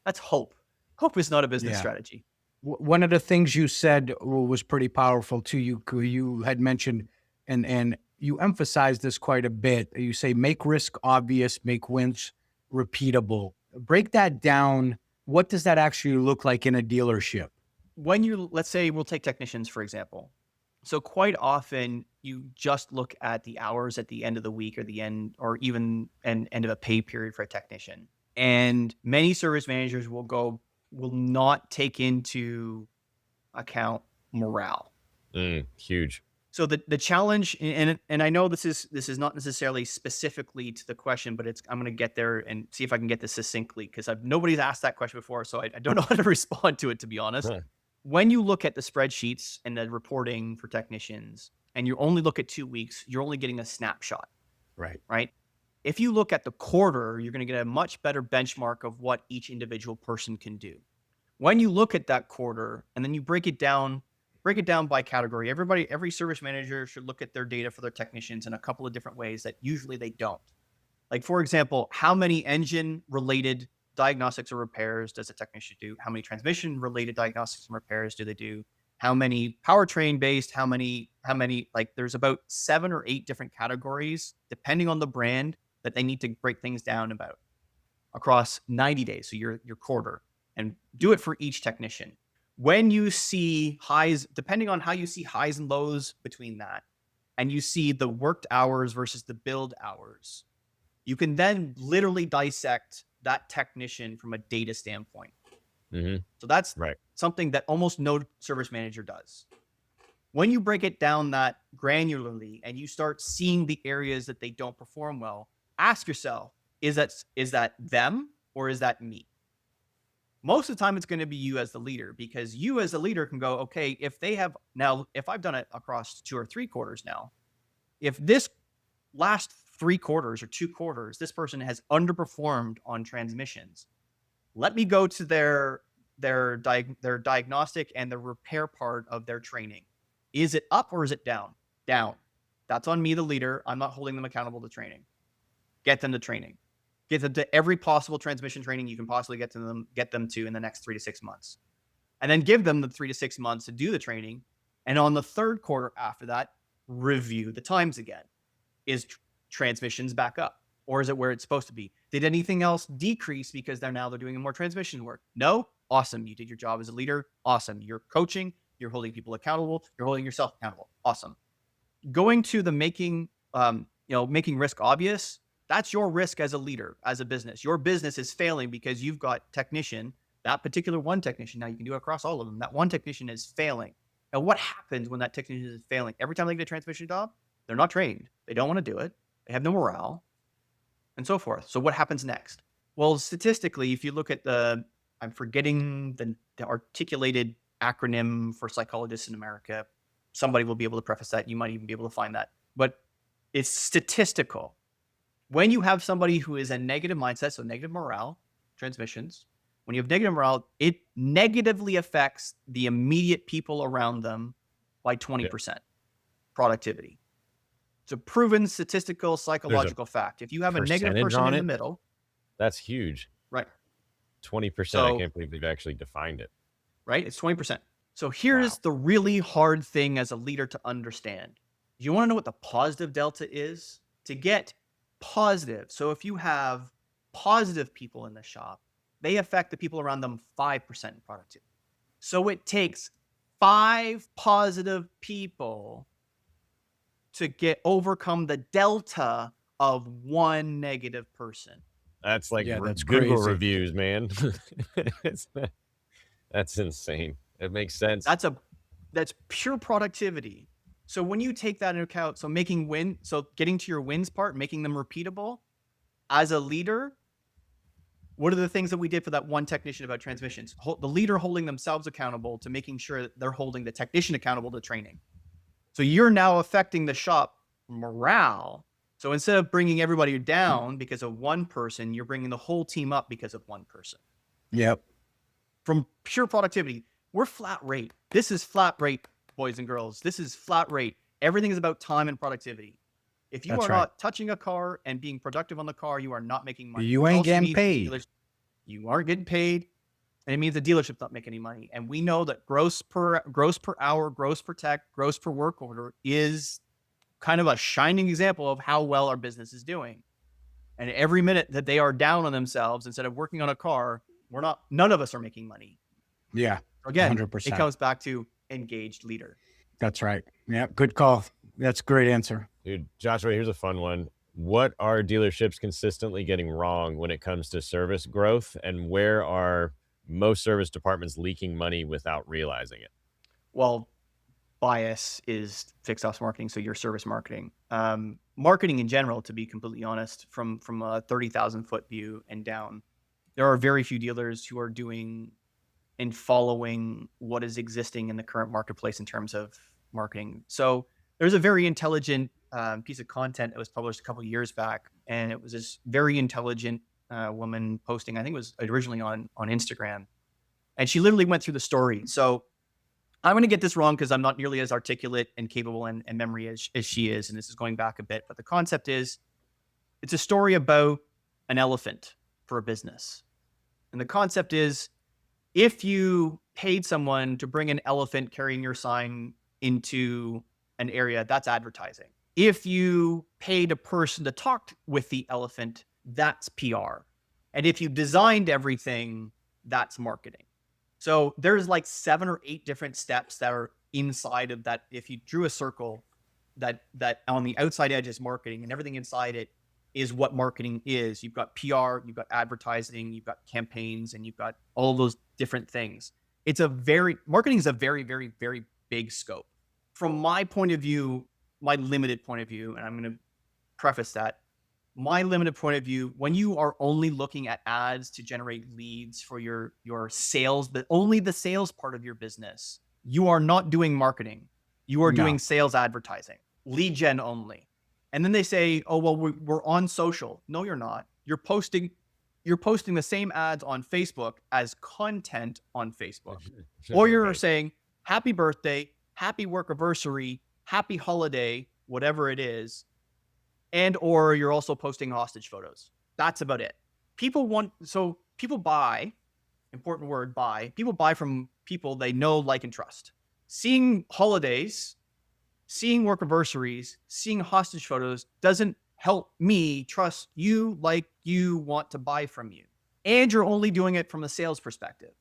that's hope. Hope is not a business strategy. One of the things you said was pretty powerful too. You had mentioned, and you emphasized this quite a bit. You say, make risk obvious, make wins repeatable. Break that down. What does that actually look like in a dealership? Let's say we'll take technicians, for example. So quite often you just look at the hours at the end of the week or the end, or even an end of a pay period for a technician. And many service managers will not take into account morale. Huge. So the challenge, and I know this is not necessarily specifically to the question, but I'm going to get there and see if I can get this succinctly because nobody's asked that question before, so I don't know how to respond to it, to be honest. Huh. When you look at the spreadsheets and the reporting for technicians, and you only look at 2 weeks, you're only getting a snapshot. Right. If you look at the quarter, you're going to get a much better benchmark of what each individual person can do. When you look at that quarter and then you break it down by category, every service manager should look at their data for their technicians in a couple of different ways that usually they don't. Like, for example, how many engine-related diagnostics or repairs does a technician do? How many transmission-related diagnostics and repairs do they do? How many powertrain-based? How many? Like, there's about 7 or 8 different categories, depending on the brand, that they need to break things down about across 90 days, so your quarter, and do it for each technician. When you see highs, depending on how you see highs and lows between that, and you see the worked hours versus the billed hours, you can then literally dissect that technician from a data standpoint. Mm-hmm. So that's something that almost no service manager does. When you break it down that granularly and you start seeing the areas that they don't perform well, ask yourself, is that them or is that me? Most of the time it's going to be you as the leader, because you as a leader can go, okay, if I've done it across 2 or 3 quarters now, if this last 3 quarters or 2 quarters, this person has underperformed on transmissions, let me go to their diagnostic and the repair part of their training. Is it up or is it down? Down. That's on me, the leader. I'm not holding them accountable to training. Get them to training. Get them to every possible transmission training you can possibly get them to in the next 3 to 6 months. And then give them the 3 to 6 months to do the training. And on the third quarter after that, review the times again. Is transmissions back up? Or is it where it's supposed to be? Did anything else decrease because they're doing more transmission work? No? Awesome. You did your job as a leader. Awesome. You're coaching. You're holding people accountable. You're holding yourself accountable. Awesome. Going to the making risk obvious. That's your risk as a leader, as a business. Your business is failing because you've got technician, that particular one technician. Now you can do it across all of them. That one technician is failing. And what happens when that technician is failing? Every time they get a transmission job, they're not trained. They don't want to do it. They have no morale, and so forth. So what happens next? Well, statistically, if you look at I'm forgetting the articulated acronym for psychologists in America. Somebody will be able to preface that. You might even be able to find that. But it's statistical. When you have somebody who is a negative mindset, so negative morale, transmissions, when you have negative morale, it negatively affects the immediate people around them by 20% productivity. It's a proven statistical, psychological fact. If you have a negative person in the middle. That's huge. Right. 20%. So, I can't believe they've actually defined it. Right. It's 20%. So here's the really hard thing as a leader to understand. You want to know what the positive delta is? To get positive. So if you have positive people in the shop, they affect the people around them 5% in productivity. So it takes 5 positive people to overcome the delta of 1 negative person. That's like that's Google crazy. Reviews, man. That's insane. It makes sense. That's pure productivity. So when you take that into account, so getting to your wins part, making them repeatable, as a leader, what are the things that we did for that one technician about transmissions? The leader holding themselves accountable to making sure that they're holding the technician accountable to training. So you're now affecting the shop morale. So instead of bringing everybody down because of one person, you're bringing the whole team up because of one person. Yep. From pure productivity, we're flat rate. This is flat rate, boys and girls. This is flat rate. Everything is about time and productivity. If you are not touching a car and being productive on the car, you are not making money. You ain't getting paid. You aren't getting paid. And it means the dealership's not making any money. And we know that gross per hour, gross per tech, gross per work order is kind of a shining example of how well our business is doing. And every minute that they are down on themselves, instead of working on a car, none of us are making money. Yeah. Again, 100%. It comes back to engaged leader. That's right. Yeah. Good call. That's a great answer. Dude, Joshua, here's a fun one. What are dealerships consistently getting wrong when it comes to service growth, and where are most service departments leaking money without realizing it? Well, bias is fixed ops marketing, so your service marketing. Marketing in general, to be completely honest, from a 30,000 foot view and down, there are very few dealers who are doing and following what is existing in the current marketplace in terms of marketing. So there's a very intelligent piece of content that was published a couple of years back, and it was this very intelligent woman posting. I think it was originally on Instagram, and she literally went through the story. So I'm going to get this wrong because I'm not nearly as articulate and capable and memory as she is, and this is going back a bit. But the concept is, it's a story about an elephant for a business, and the concept is, if you paid someone to bring an elephant carrying your sign into an area, that's advertising. If you paid a person to talk with the elephant, that's PR. And if you designed everything, that's marketing. So there's like 7 or 8 different steps that are inside of that. If you drew a circle, that on the outside edge is marketing, and everything inside it is what marketing is. You've got PR, you've got advertising, you've got campaigns, and you've got all of those different things. Marketing is a very, very, very big scope. From my point of view, my limited point of view, and I'm going to preface that, my limited point of view, when you are only looking at ads to generate leads for your sales, but only the sales part of your business, you are not doing marketing. You are doing sales advertising, lead gen only. And then they say, oh, well, we're on social. No, you're not. You're posting the same ads on Facebook as content on Facebook. Or you're saying, happy birthday, happy work anniversary, happy holiday, whatever it is. And or you're also posting hostage photos. That's about it. People buy, important word, buy. People buy from people they know, like, and trust. Seeing holidays, seeing work anniversaries, seeing hostage photos doesn't help me trust you like you want to buy from you. And you're only doing it from a sales perspective.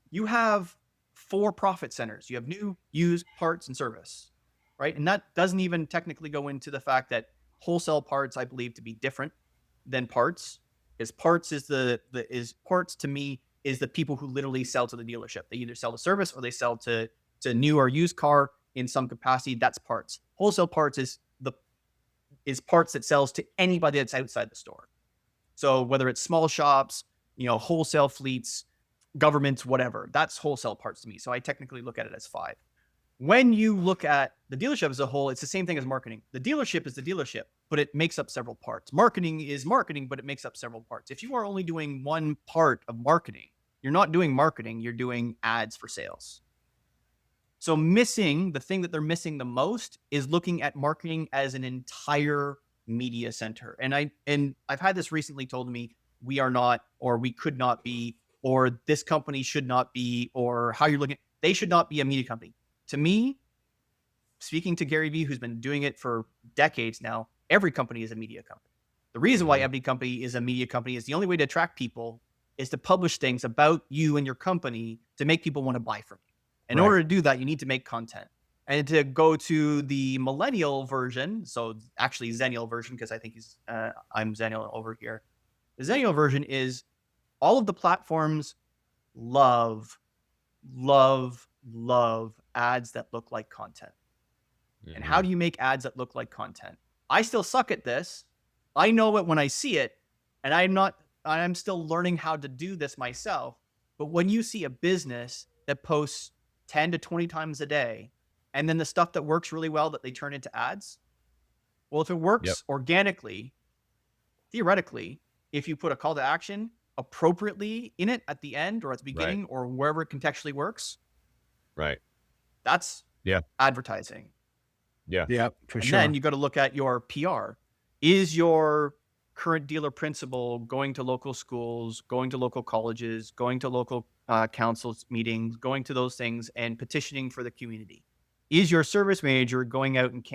You have 4 profit centers. You have new, used, parts, and service, right? And that doesn't even technically go into the fact that wholesale parts I believe to be different than parts. Is parts is is parts to me is the people who literally sell to the dealership. They either sell to service or they sell to new or used car in some capacity. That's parts. Wholesale parts is parts that sells to anybody that's outside the store. So whether it's small shops, wholesale fleets, governments, whatever, that's wholesale parts to me. So I technically look at it as 5. When you look at the dealership as a whole, it's the same thing as marketing. The dealership is the dealership, but it makes up several parts. Marketing is marketing, but it makes up several parts. If you are only doing one part of marketing, you're not doing marketing, you're doing ads for sales. So the thing that they're missing the most is looking at marketing as an entire media center. And I've had this recently told to me, we are not, or we could not be, or this company should not be, or how you're looking. They should not be a media company. To me, speaking to Gary Vee, who's been doing it for decades now, every company is a media company. The reason why every company is a media company is the only way to attract people is to publish things about you and your company to make people want to buy from you. In order to do that, you need to make content. And to go to the millennial version, so actually Zennial version, because I think I'm Zennial over here. The Zennial version is all of the platforms love ads that look like content. And how do you make ads that look like content? I still suck at this. I know it when I see it, and I'm still learning how to do this myself. But when you see a business that posts 10 to 20 times a day, and then the stuff that works really well that they turn into ads, well, if it works organically, theoretically, if you put a call to action appropriately in it at the end or at the beginning or wherever it contextually works, that's advertising. Yeah, for And sure. then you got to look at your PR. Is your current dealer principal going to local schools, going to local colleges, going to local councils meetings, going to those things and petitioning for the community? Is your service manager going out and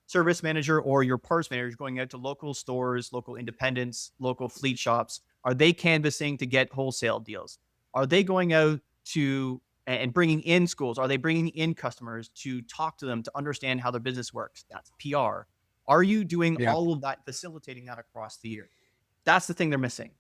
service manager or your parts manager going out to local stores, local independents, local fleet shops? Are they canvassing to get wholesale deals? Are they going out to and bringing in schools? Are they bringing in customers to talk to them to understand how their business works? That's PR. Are you doing all of that, facilitating that across the year? That's the thing they're missing.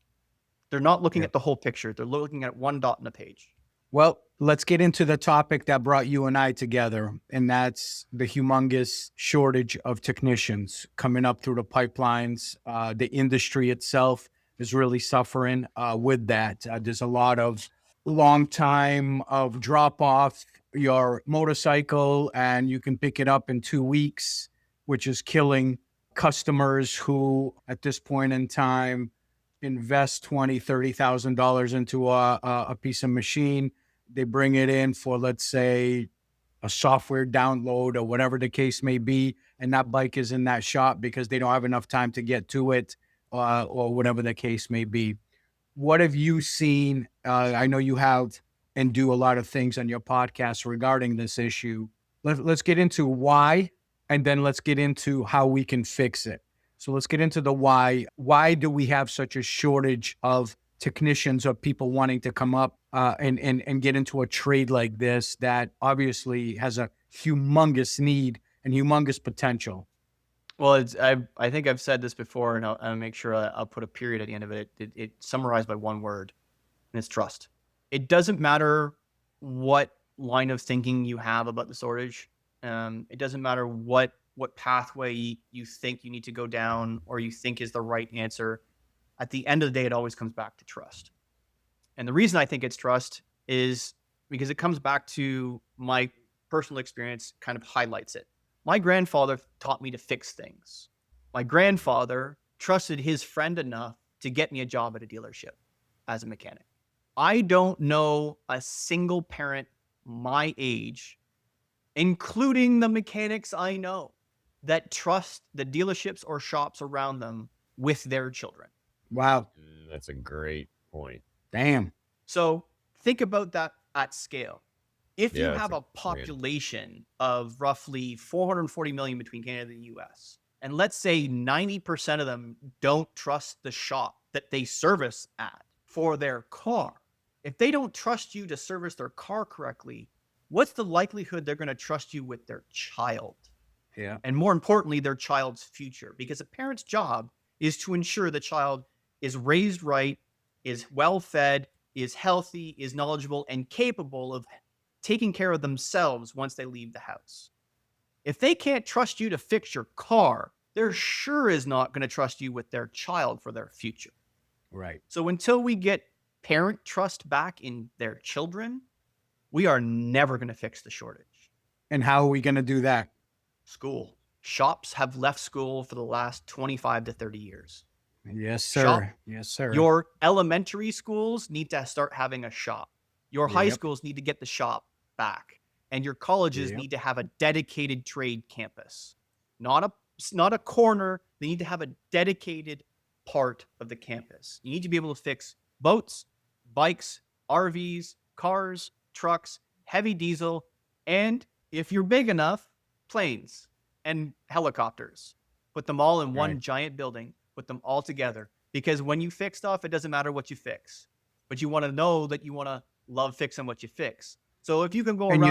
They're not looking at the whole picture. They're looking at one dot on a page. Well, let's get into the topic that brought you and I together, and that's the humongous shortage of technicians coming up through the pipelines. The industry itself is really suffering with that. There's a lot of long time of drop off your motorcycle, and you can pick it up in 2 weeks, which is killing customers who, at this point in time, invest $20,000-$30,000 into a piece of machine. They bring it in for, let's say, a software download or whatever the case may be, and that bike is in that shop because they don't have enough time to get to it, or whatever the case may be. What have you seen? I know you have and do a lot of things on your podcast regarding this issue. Let's get into why, and then let's get into how we can fix it. So let's get into the why. Why do we have such a shortage of technicians or people wanting to come up and get into a trade like this that obviously has a humongous need and humongous potential? Well, I think I've said this before, and I'll make sure I'll put a period at the end of it. It's summarized by one word, and it's trust. It doesn't matter what line of thinking you have about the shortage. It doesn't matter what pathway you think you need to go down or you think is the right answer. At the end of the day, it always comes back to trust. And the reason I think it's trust is because it comes back to my personal experience, kind of highlights it. My grandfather taught me to fix things. My grandfather trusted his friend enough to get me a job at a dealership as a mechanic. I don't know a single parent my age, including the mechanics I know, that trust the dealerships or shops around them with their children. Wow. That's a great point. Damn. So think about that at scale. If you Yeah, have a population of roughly 440 million between Canada and the US, and let's say 90% of them don't trust the shop that they service at for their car, if they don't trust you to service their car correctly, what's the likelihood they're going to trust you with their child? Yeah. And more importantly, their child's future. Because a parent's job is to ensure the child is raised right, is well fed, is healthy, is knowledgeable, and capable of taking care of themselves once they leave the house. If they can't trust you to fix your car, they're sure is not going to trust you with their child for their future. Right. So until we get parent trust back in their children, we are never going to fix the shortage. And how are we going to do that? School. Shops have left school for the last 25 to 30 years. Yes, sir. Shop. Yes, sir. Your elementary schools need to start having a shop. Your high schools need to get the shop back. And your colleges need to have a dedicated trade campus. Not a corner. They need to have a dedicated part of the campus. You need to be able to fix boats, bikes, RVs, cars, trucks, heavy diesel, and if you're big enough, planes and helicopters. Put them all in one giant building, put them all together. Because when you fix stuff, it doesn't matter what you fix. But you want to know that you want to love fixing what you fix. So if you can go around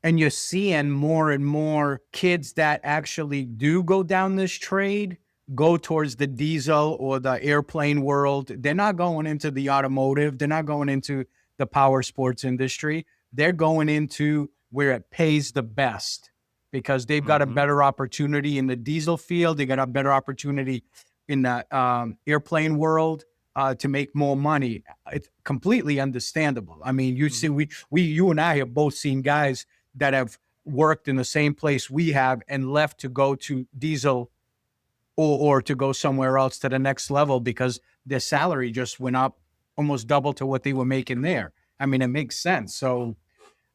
and you're seeing more and more kids that actually do go down this trade, go towards the diesel or the airplane world. They're not going into the automotive. They're not going into the power sports industry. They're going into where it pays the best because they've got a better opportunity in the diesel field. They got a better opportunity in the airplane world to make more money. It's completely understandable. I mean, you see, you and I have both seen guys that have worked in the same place we have and left to go to diesel or to go somewhere else to the next level because their salary just went up almost double to what they were making there. I mean, it makes sense. So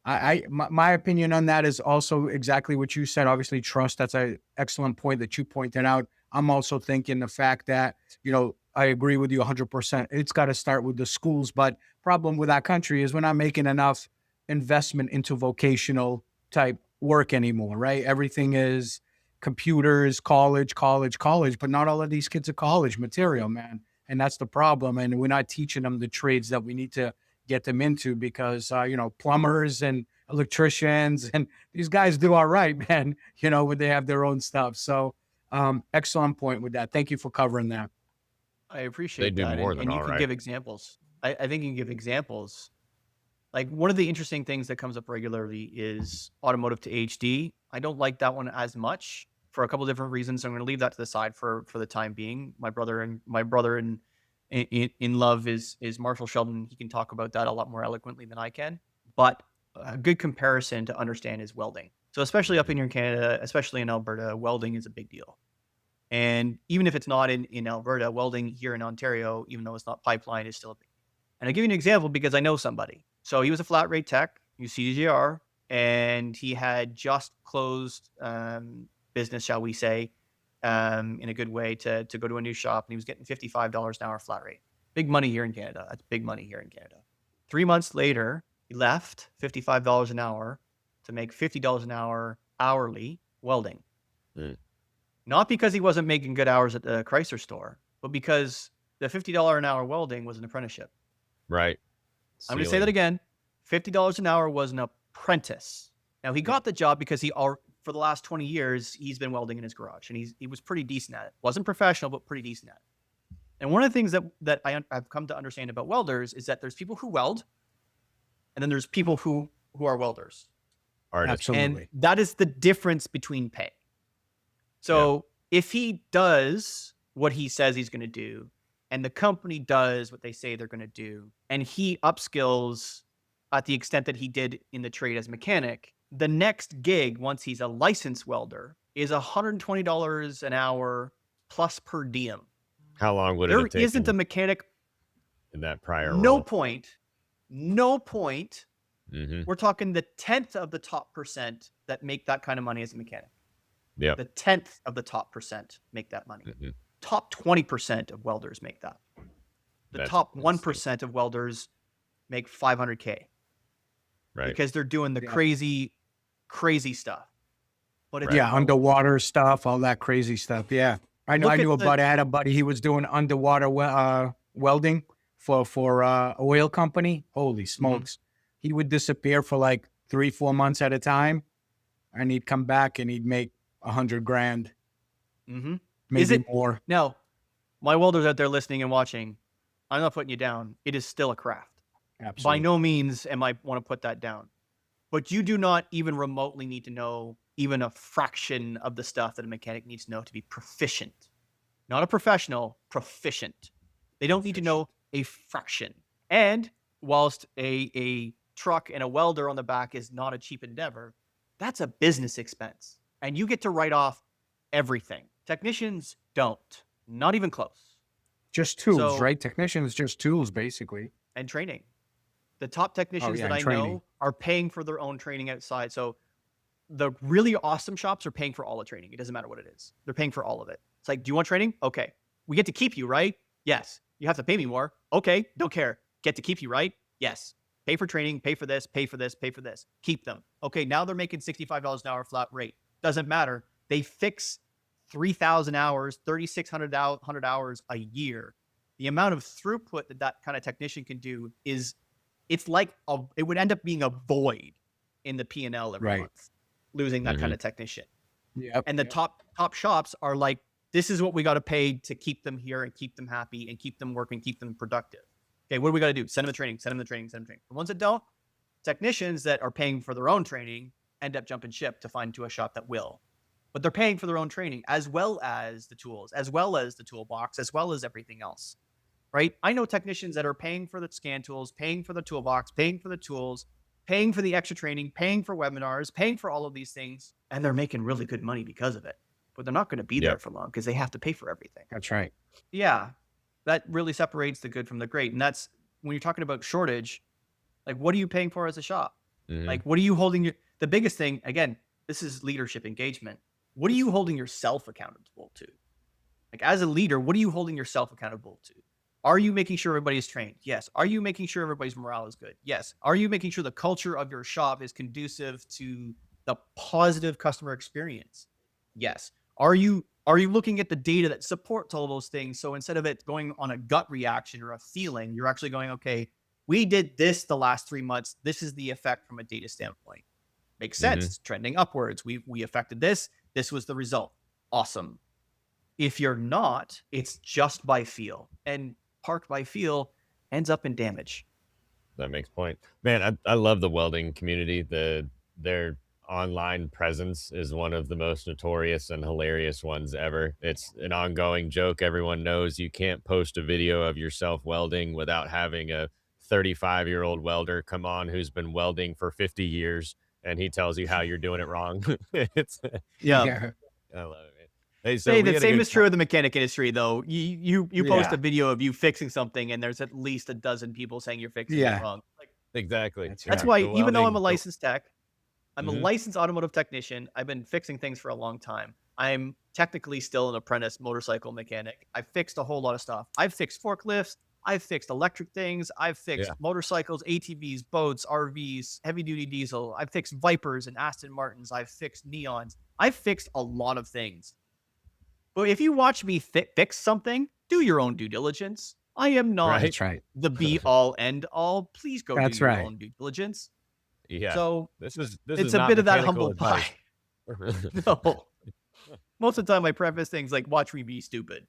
my opinion on that is also exactly what you said. Obviously, trust. That's an excellent point that you pointed out. I'm also thinking the fact that, I agree with you 100%. It's got to start with the schools. But problem with our country is we're not making enough investment into vocational type work anymore, right? Everything is computers, college, but not all of these kids are college material, man. And that's the problem. And we're not teaching them the trades that we need to get them into because, plumbers and electricians and these guys do all right, man, when they have their own stuff. So excellent point with that. Thank you for covering that. I appreciate that. They do more than and you all can right. give examples. I think you can give examples. Like one of the interesting things that comes up regularly is automotive to HD. I don't like that one as much for a couple of different reasons. I'm going to leave that to the side for the time being. My brother in love is Marshall Sheldon. He can talk about that a lot more eloquently than I can. But a good comparison to understand is welding. So especially up here in Canada, especially in Alberta, welding is a big deal. And even if it's not in Alberta, welding here in Ontario, even though it's not pipeline, is still a big deal. And I'll give you an example because I know somebody. So he was a flat rate tech, CDJR, and he had just closed business, shall we say, in a good way to go to a new shop. And he was getting $55 an hour flat rate. Big money here in Canada. That's big money here in Canada. 3 months later, he left $55 an hour to make $50 an hour hourly welding. Not because he wasn't making good hours at the Chrysler store, but because the $50 an hour welding was an apprenticeship. Right. I'm going to say that again. $50 an hour was an apprentice. Now, he got the job because for the last 20 years, he's been welding in his garage, and he was pretty decent at it. Wasn't professional, but pretty decent at it. And one of the things that I've come to understand about welders is that there's people who weld, and then there's people who are welders. Artists. Absolutely. And that is the difference between pay. So if he does what he says he's going to do, and the company does what they say they're going to do, and he upskills at the extent that he did in the trade as a mechanic, the next gig, once he's a licensed welder, is $120 an hour plus per diem. How long would it have taken? There isn't a mechanic in that prior no role? No point. Mm-hmm. We're talking the 10th of the top percent that make that kind of money as a mechanic. Yeah. The 10th of the top percent make that money. Mm-hmm. top 20% of welders make that. The top 1% of welders make 500K. Right. Because they're doing the crazy stuff. But it's underwater stuff, all that crazy stuff. Yeah. I knew I had a buddy, he was doing underwater welding for oil company. Holy smokes. He would disappear for like 3-4 months at a time, and he'd come back and he'd make $100,000. Maybe more. Now, my welders out there listening and watching, I'm not putting you down. It is still a craft. Absolutely. By no means am I want to put that down. But you do not even remotely need to know even a fraction of the stuff that a mechanic needs to know to be proficient. Not a professional, proficient. They don't need to know a fraction. And whilst a truck and a welder on the back is not a cheap endeavor, that's a business expense. And you get to write off everything. Technicians don't. Not even close. Just tools, right? Technicians, just tools, basically. And training. The top technicians that I know are paying for their own training outside. So the really awesome shops are paying for all the training. It doesn't matter what it is. They're paying for all of it. It's like, do you want training? Okay. We get to keep you, right? Yes. You have to pay me more. Okay. Don't care. Get to keep you, right? Yes. Pay for training. Pay for this. Pay for this. Pay for this. Keep them. Okay. Now they're making $65 an hour flat rate. Doesn't matter. They fix 3,000 hours, 3,600 hours a year. The amount of throughput that kind of technician can do is, it's like it would end up being a void in the P&L every month, losing that kind of technician. Yep. And the top shops are like, this is what we got to pay to keep them here and keep them happy and keep them working, keep them productive. Okay, what do we got to do? Send them the training, send them the training, send them training. The ones that don't, technicians that are paying for their own training end up jumping ship to find to a shop that will. But they're paying for their own training as well as the tools, as well as the toolbox, as well as everything else. Right? I know technicians that are paying for the scan tools, paying for the toolbox, paying for the tools, paying for the extra training, paying for webinars, paying for all of these things, and they're making really good money because of it. But they're not going to be there for long because they have to pay for everything. That's right. Yeah. That really separates the good from the great. And that's when you're talking about shortage, like, what are you paying for as a shop? Like, what are you holding the biggest thing, again, this is leadership engagement. What are you holding yourself accountable to? Like, as a leader, what are you holding yourself accountable to? Are you making sure everybody is trained? Yes. Are you making sure everybody's morale is good? Yes. Are you making sure the culture of your shop is conducive to the positive customer experience? Yes. Are you looking at the data that supports all those things? So instead of it going on a gut reaction or a feeling, you're actually going, okay, we did this the last 3 months. This is the effect from a data standpoint. Makes sense. It's trending upwards. We affected this. This was the result. Awesome. If you're not, it's just by feel. And parked by feel ends up in damage. That makes point. Man, I love the welding community. Their online presence is one of the most notorious and hilarious ones ever. It's an ongoing joke. Everyone knows you can't post a video of yourself welding without having a 35-year-old welder come on who's been welding for 50 years, and he tells you how you're doing it wrong. It's I love it, man. Hey, so the same is true of the mechanic industry, though. You post a video of you fixing something, and there's at least a dozen people saying you're fixing it wrong. Like, exactly. That's why, even though I'm a licensed tech, I'm a licensed automotive technician. I've been fixing things for a long time. I'm technically still an apprentice motorcycle mechanic. I've fixed a whole lot of stuff. I've fixed forklifts. I've fixed electric things. I've fixed motorcycles, ATVs, boats, RVs, heavy duty diesel. I've fixed Vipers and Aston Martins. I've fixed Neons. I've fixed a lot of things. But if you watch me fix something, do your own due diligence. I am not the be all end all. Please go do your own due diligence. Yeah. So this is a bit of that humble pie. No. Most of the time I preface things like, watch me be stupid.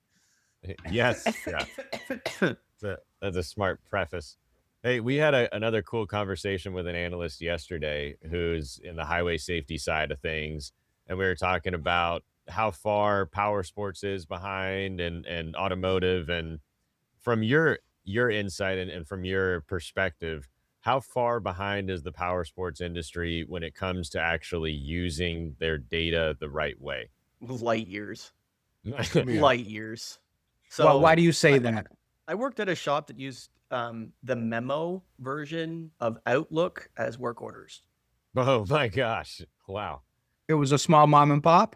Yes. Yeah. That's a smart preface. Hey, we had another cool conversation with an analyst yesterday who's in the highway safety side of things. And we were talking about how far Powersports is behind and automotive. And from your insight and from your perspective, how far behind is the Powersports industry when it comes to actually using their data the right way? Light years. Light years. So well, why do you say that? I worked at a shop that used the memo version of Outlook as work orders. Oh my gosh. Wow. It was a small mom and pop?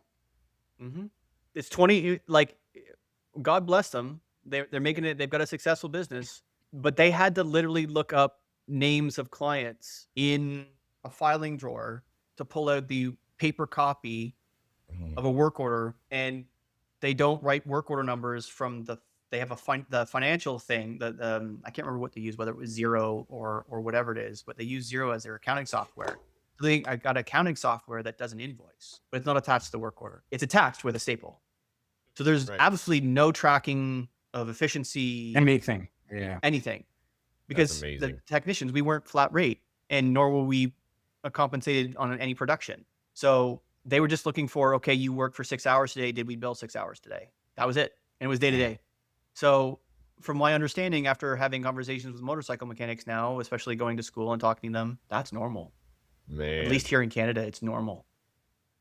It's 20, like, God bless them. They're making it. They've got a successful business, but they had to literally look up names of clients in a filing drawer to pull out the paper copy of a work order, and they don't write work order numbers from they have the financial thing that I can't remember what they use, whether it was Zero or whatever it is, but they use Zero as their accounting software. So I got accounting software that does an invoice, but it's not attached to the work order. It's attached with a staple. So there's Right. absolutely no tracking of efficiency, Anything. Yeah. anything, because the amazing. technicians, we weren't flat rate, and nor were we compensated on any production. So they were just looking for, okay, you worked for 6 hours today. Did we bill 6 hours today? That was it. And it was day to day. So from my understanding, after having conversations with motorcycle mechanics now, especially going to school and talking to them, that's normal. Man. At least here in Canada, it's normal.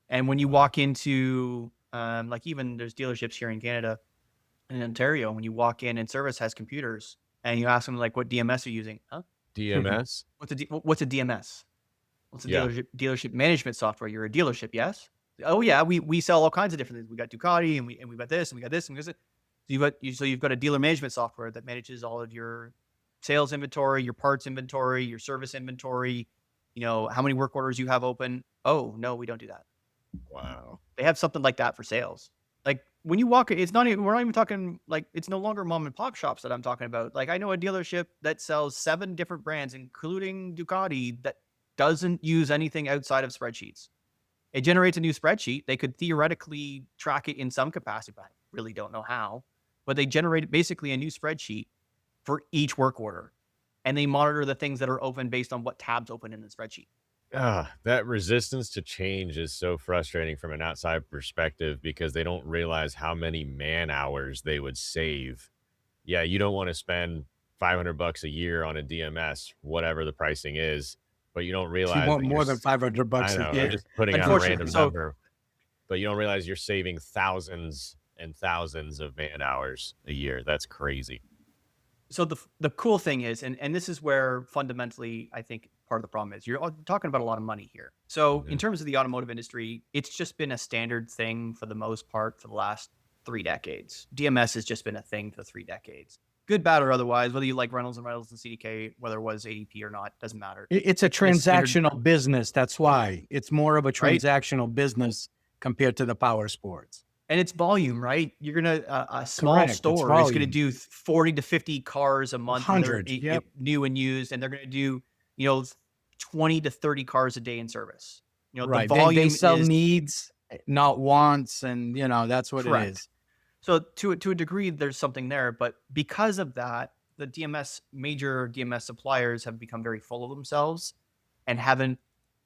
And when you walk into, like even there's dealerships here in Canada, in Ontario, when you walk in and service has computers and you ask them like, what DMS are you using? Huh? DMS? What's a DMS? What's a Yeah. dealership management software? You're a dealership, yes? Oh yeah, we sell all kinds of different things. We got Ducati and we got this and we got this and we got this. So you've got a dealer management software that manages all of your sales inventory, your parts inventory, your service inventory, how many work orders you have open. Oh, no, we don't do that. Wow. They have something like that for sales. Like when you walk, we're not even talking like, it's no longer mom and pop shops that I'm talking about. Like I know a dealership that sells 7 different brands, including Ducati, that doesn't use anything outside of spreadsheets. It generates a new spreadsheet. They could theoretically track it in some capacity, but I really don't know how. But they generate basically a new spreadsheet for each work order. And they monitor the things that are open based on what tabs open in the spreadsheet. That resistance to change is so frustrating from an outside perspective because they don't realize how many man hours they would save. Yeah, you don't want to spend $500 a year on a DMS, whatever the pricing is, but you don't You realize want that more than $500 I know, a I'm year. just putting out a Unfortunately, random so- number, but you don't realize you're saving thousands and thousands of man hours a year. That's crazy. So the cool thing is, and this is where fundamentally I think part of the problem is, you're talking about a lot of money here. So in terms of the automotive industry, it's just been a standard thing for the most part for the last 3 decades. DMS has just been a thing for 3 decades. Good, bad, or otherwise, whether you like Reynolds and CDK, whether it was ADP or not, doesn't matter. It's a transactional business. That's why it's more of a transactional business compared to the power sports. And it's volume, right? You're going to, a small Correct, it's store is going to volume. do 40 to 50 cars a month. and they're 100, yep. New and used. And they're going to do, 20 to 30 cars a day in service. Right. The volume They sell is needs, not wants, and that's what correct. it is. So to a degree, there's something there, but because of that, the major DMS suppliers have become very full of themselves and haven't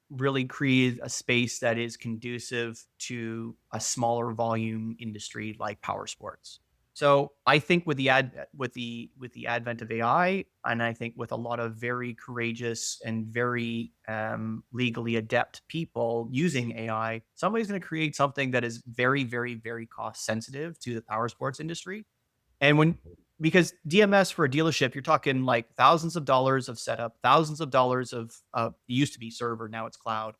really created a space that is conducive to a smaller volume industry like power sports. So I think with the advent of AI, and I think with a lot of very courageous and very legally adept people using AI, somebody's going to create something that is very, very, very cost sensitive to the power sports industry. And because DMS for a dealership, you're talking like thousands of dollars of setup, thousands of dollars of it used to be server, now it's cloud.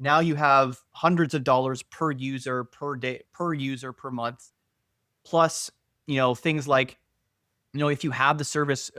Now you have hundreds of dollars per user per day, per user per month. Plus, things like, if you have the service,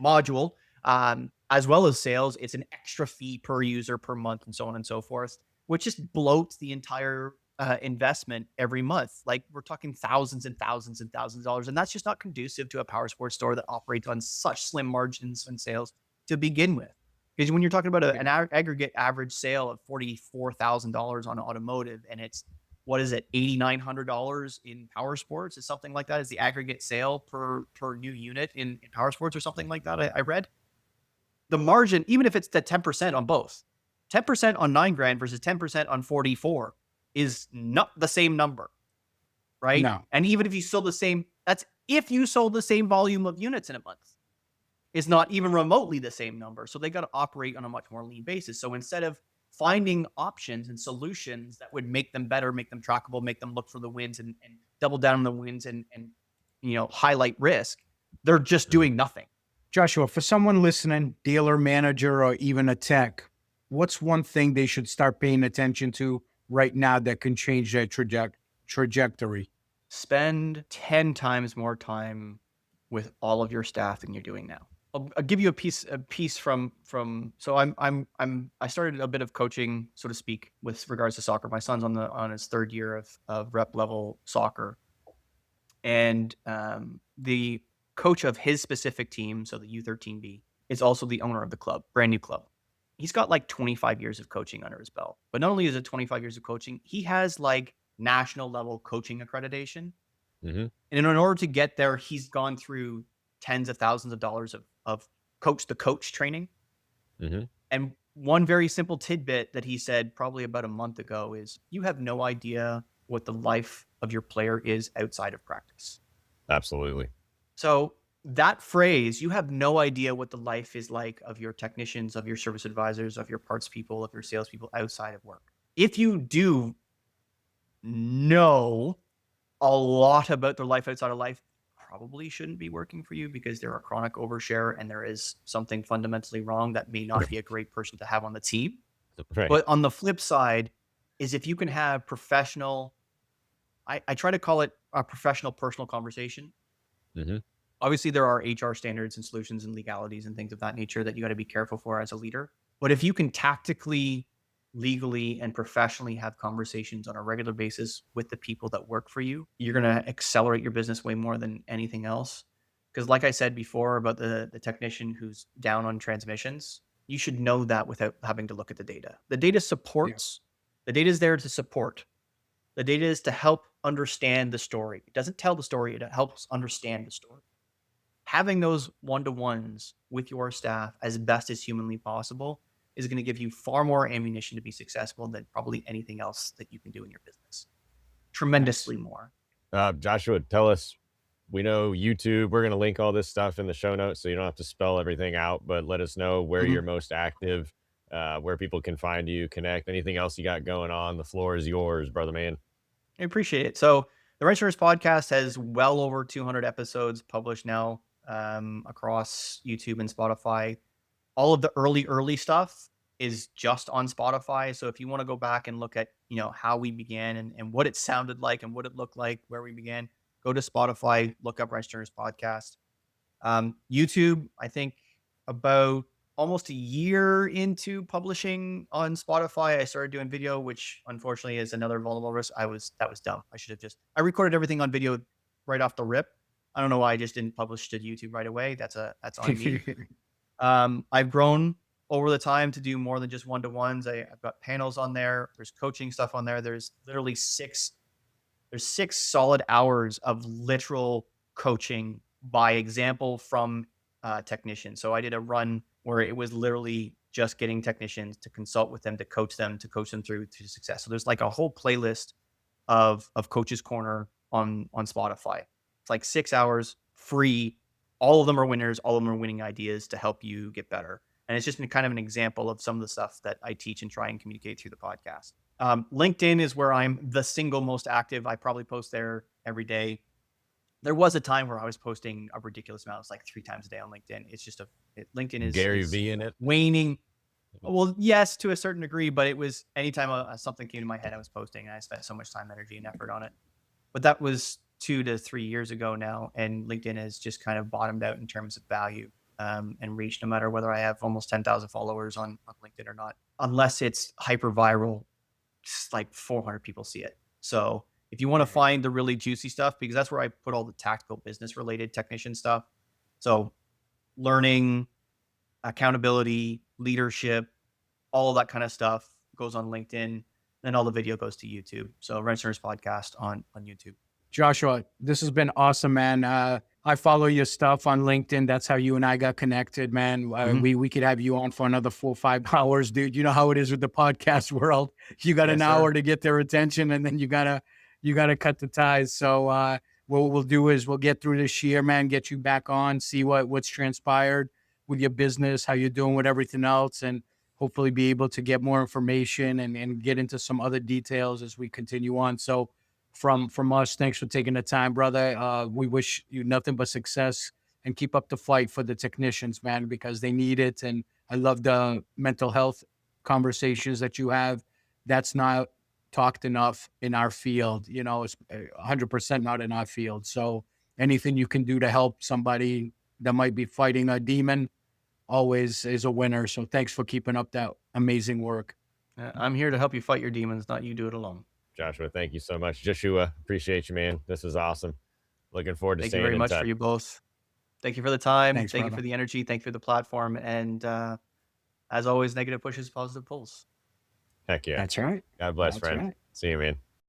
module, as well as sales, it's an extra fee per user per month, and so on and so forth, which just bloats the entire investment every month. Like we're talking thousands and thousands and thousands of dollars, and that's just not conducive to a power sports store that operates on such slim margins and sales to begin with. Because when you're talking about an aggregate average sale of $44,000 on automotive, and it's, what is it, $8,900 in power sports? Is something like that is the aggregate sale per new unit in power sports or something like that. I read the margin, even if it's the 10% on both, 10% on $9,000 versus 10% on 44 is not the same number, right? No. And even if you sold that's if you sold the same volume of units in a month, it's not even remotely the same number. So they got to operate on a much more lean basis. So instead of finding options and solutions that would make them better, make them trackable, make them look for the wins and double down on the wins and highlight risk, they're just doing nothing. Joshua, for someone listening, dealer, manager, or even a tech, what's one thing they should start paying attention to right now that can change their trajectory. Spend 10 times more time with all of your staff than you're doing now. I'll give you a piece from so I started a bit of coaching, so to speak, with regards to soccer. My son's on his third year of rep level soccer, and the coach of his specific team, so the U13B, is also the owner of the club, brand new club. He's got like 25 years of coaching under his belt. But not only is it 25 years of coaching, he has like national level coaching accreditation. Mm-hmm. And in order to get there, he's gone through tens of thousands of dollars of coach to coach training. Mm-hmm. And one very simple tidbit that he said probably about a month ago is, you have no idea what the life of your player is outside of practice. Absolutely. So that phrase, you have no idea what the life is like of your technicians, of your service advisors, of your parts people, of your salespeople outside of work. If you do know a lot about their life outside of life, probably shouldn't be working for you, because they're a chronic overshare and there is something fundamentally wrong that may not be a great person to have on the team. Right. But on the flip side is, if you can have professional, I try to call it a professional personal conversation. Mm-hmm. Obviously, there are HR standards and solutions and legalities and things of that nature that you got to be careful for as a leader. But if you can tactically, legally, and professionally have conversations on a regular basis with the people that work for you, you're going to accelerate your business way more than anything else. Because like I said before about the technician who's down on transmissions, you should know that without having to look at the data. The data supports, the data is there to support. The data is to help understand the story. It doesn't tell the story, it helps understand the story. Having those one-to-ones with your staff as best as humanly possible is going to give you far more ammunition to be successful than probably anything else that you can do in your business. Tremendously more. Joshua, tell us, we know YouTube, we're going to link all this stuff in the show notes so you don't have to spell everything out, but let us know where you're most active, where people can find you, connect, anything else you got going on. The floor is yours, brother man. I appreciate it. So the Renters Podcast has well over 200 episodes published now across YouTube and Spotify. All of the early stuff is just on Spotify. So if you want to go back and look at, how we began and what it sounded like and what it looked like where we began, go to Spotify, look up Renters Podcast. YouTube, I think about almost a year into publishing on Spotify, I started doing video, which unfortunately is another vulnerable risk. That was dumb. I recorded everything on video right off the rip. I don't know why I just didn't publish to YouTube right away. That's on me. I've grown over the time to do more than just one-to-ones. I've got panels on there. There's coaching stuff on there. There's literally six solid hours of literal coaching by example from technicians. So I did a run where it was literally just getting technicians to consult with them, to coach them through to success. So there's like a whole playlist of Coach's Corner on Spotify. It's like 6 hours free. All of them are winners. All of them are winning ideas to help you get better. And it's just kind of an example of some of the stuff that I teach and try and communicate through the podcast. LinkedIn is where I'm the single most active. I probably post there every day. There was a time where I was posting a ridiculous amount. It's like 3 times a day on LinkedIn. It's just LinkedIn is Gary V in it. Waning. Well, yes, to a certain degree, but it was anytime something came to my head, I was posting, and I spent so much time, energy, and effort on it. But that was 2 to 3 years ago now, and LinkedIn has just kind of bottomed out in terms of value and reach, no matter whether I have almost 10,000 followers on LinkedIn or not. Unless it's hyper viral, just like 400 people see it. So if you want to find the really juicy stuff, because that's where I put all the tactical business related technician stuff. So learning, accountability, leadership, all of that kind of stuff goes on LinkedIn. Then all the video goes to YouTube. So Renters Podcast on YouTube. Joshua, this has been awesome, man. I follow your stuff on LinkedIn. That's how you and I got connected, man. We could have you on for another 4 or 5 hours, dude. You know how it is with the podcast world. You got an hour to get their attention, and then you gotta cut the ties. So what we'll do is we'll get through this year, man. Get you back on, see what's transpired with your business, how you're doing with everything else, and hopefully be able to get more information and get into some other details as we continue on. So from us, thanks for taking the time, brother. We wish you nothing but success, and keep up the fight for the technicians, man, because they need it. And I love the mental health conversations that you have. That's not talked enough in our field, you know, it's 100% not in our field. So anything you can do to help somebody that might be fighting a demon always is a winner. So thanks for keeping up that amazing work. I'm here to help you fight your demons, not you do it alone. Joshua, thank you so much. Joshua, appreciate you, man. This was awesome. Looking forward to Thank you staying very in much touch. for you both. Thank you for the time. Thanks, Thank you brother. for the energy. Thank you for the platform. And as always, negative pushes, positive pulls. Heck yeah. That's right. God bless, That's friend. right. See you, man.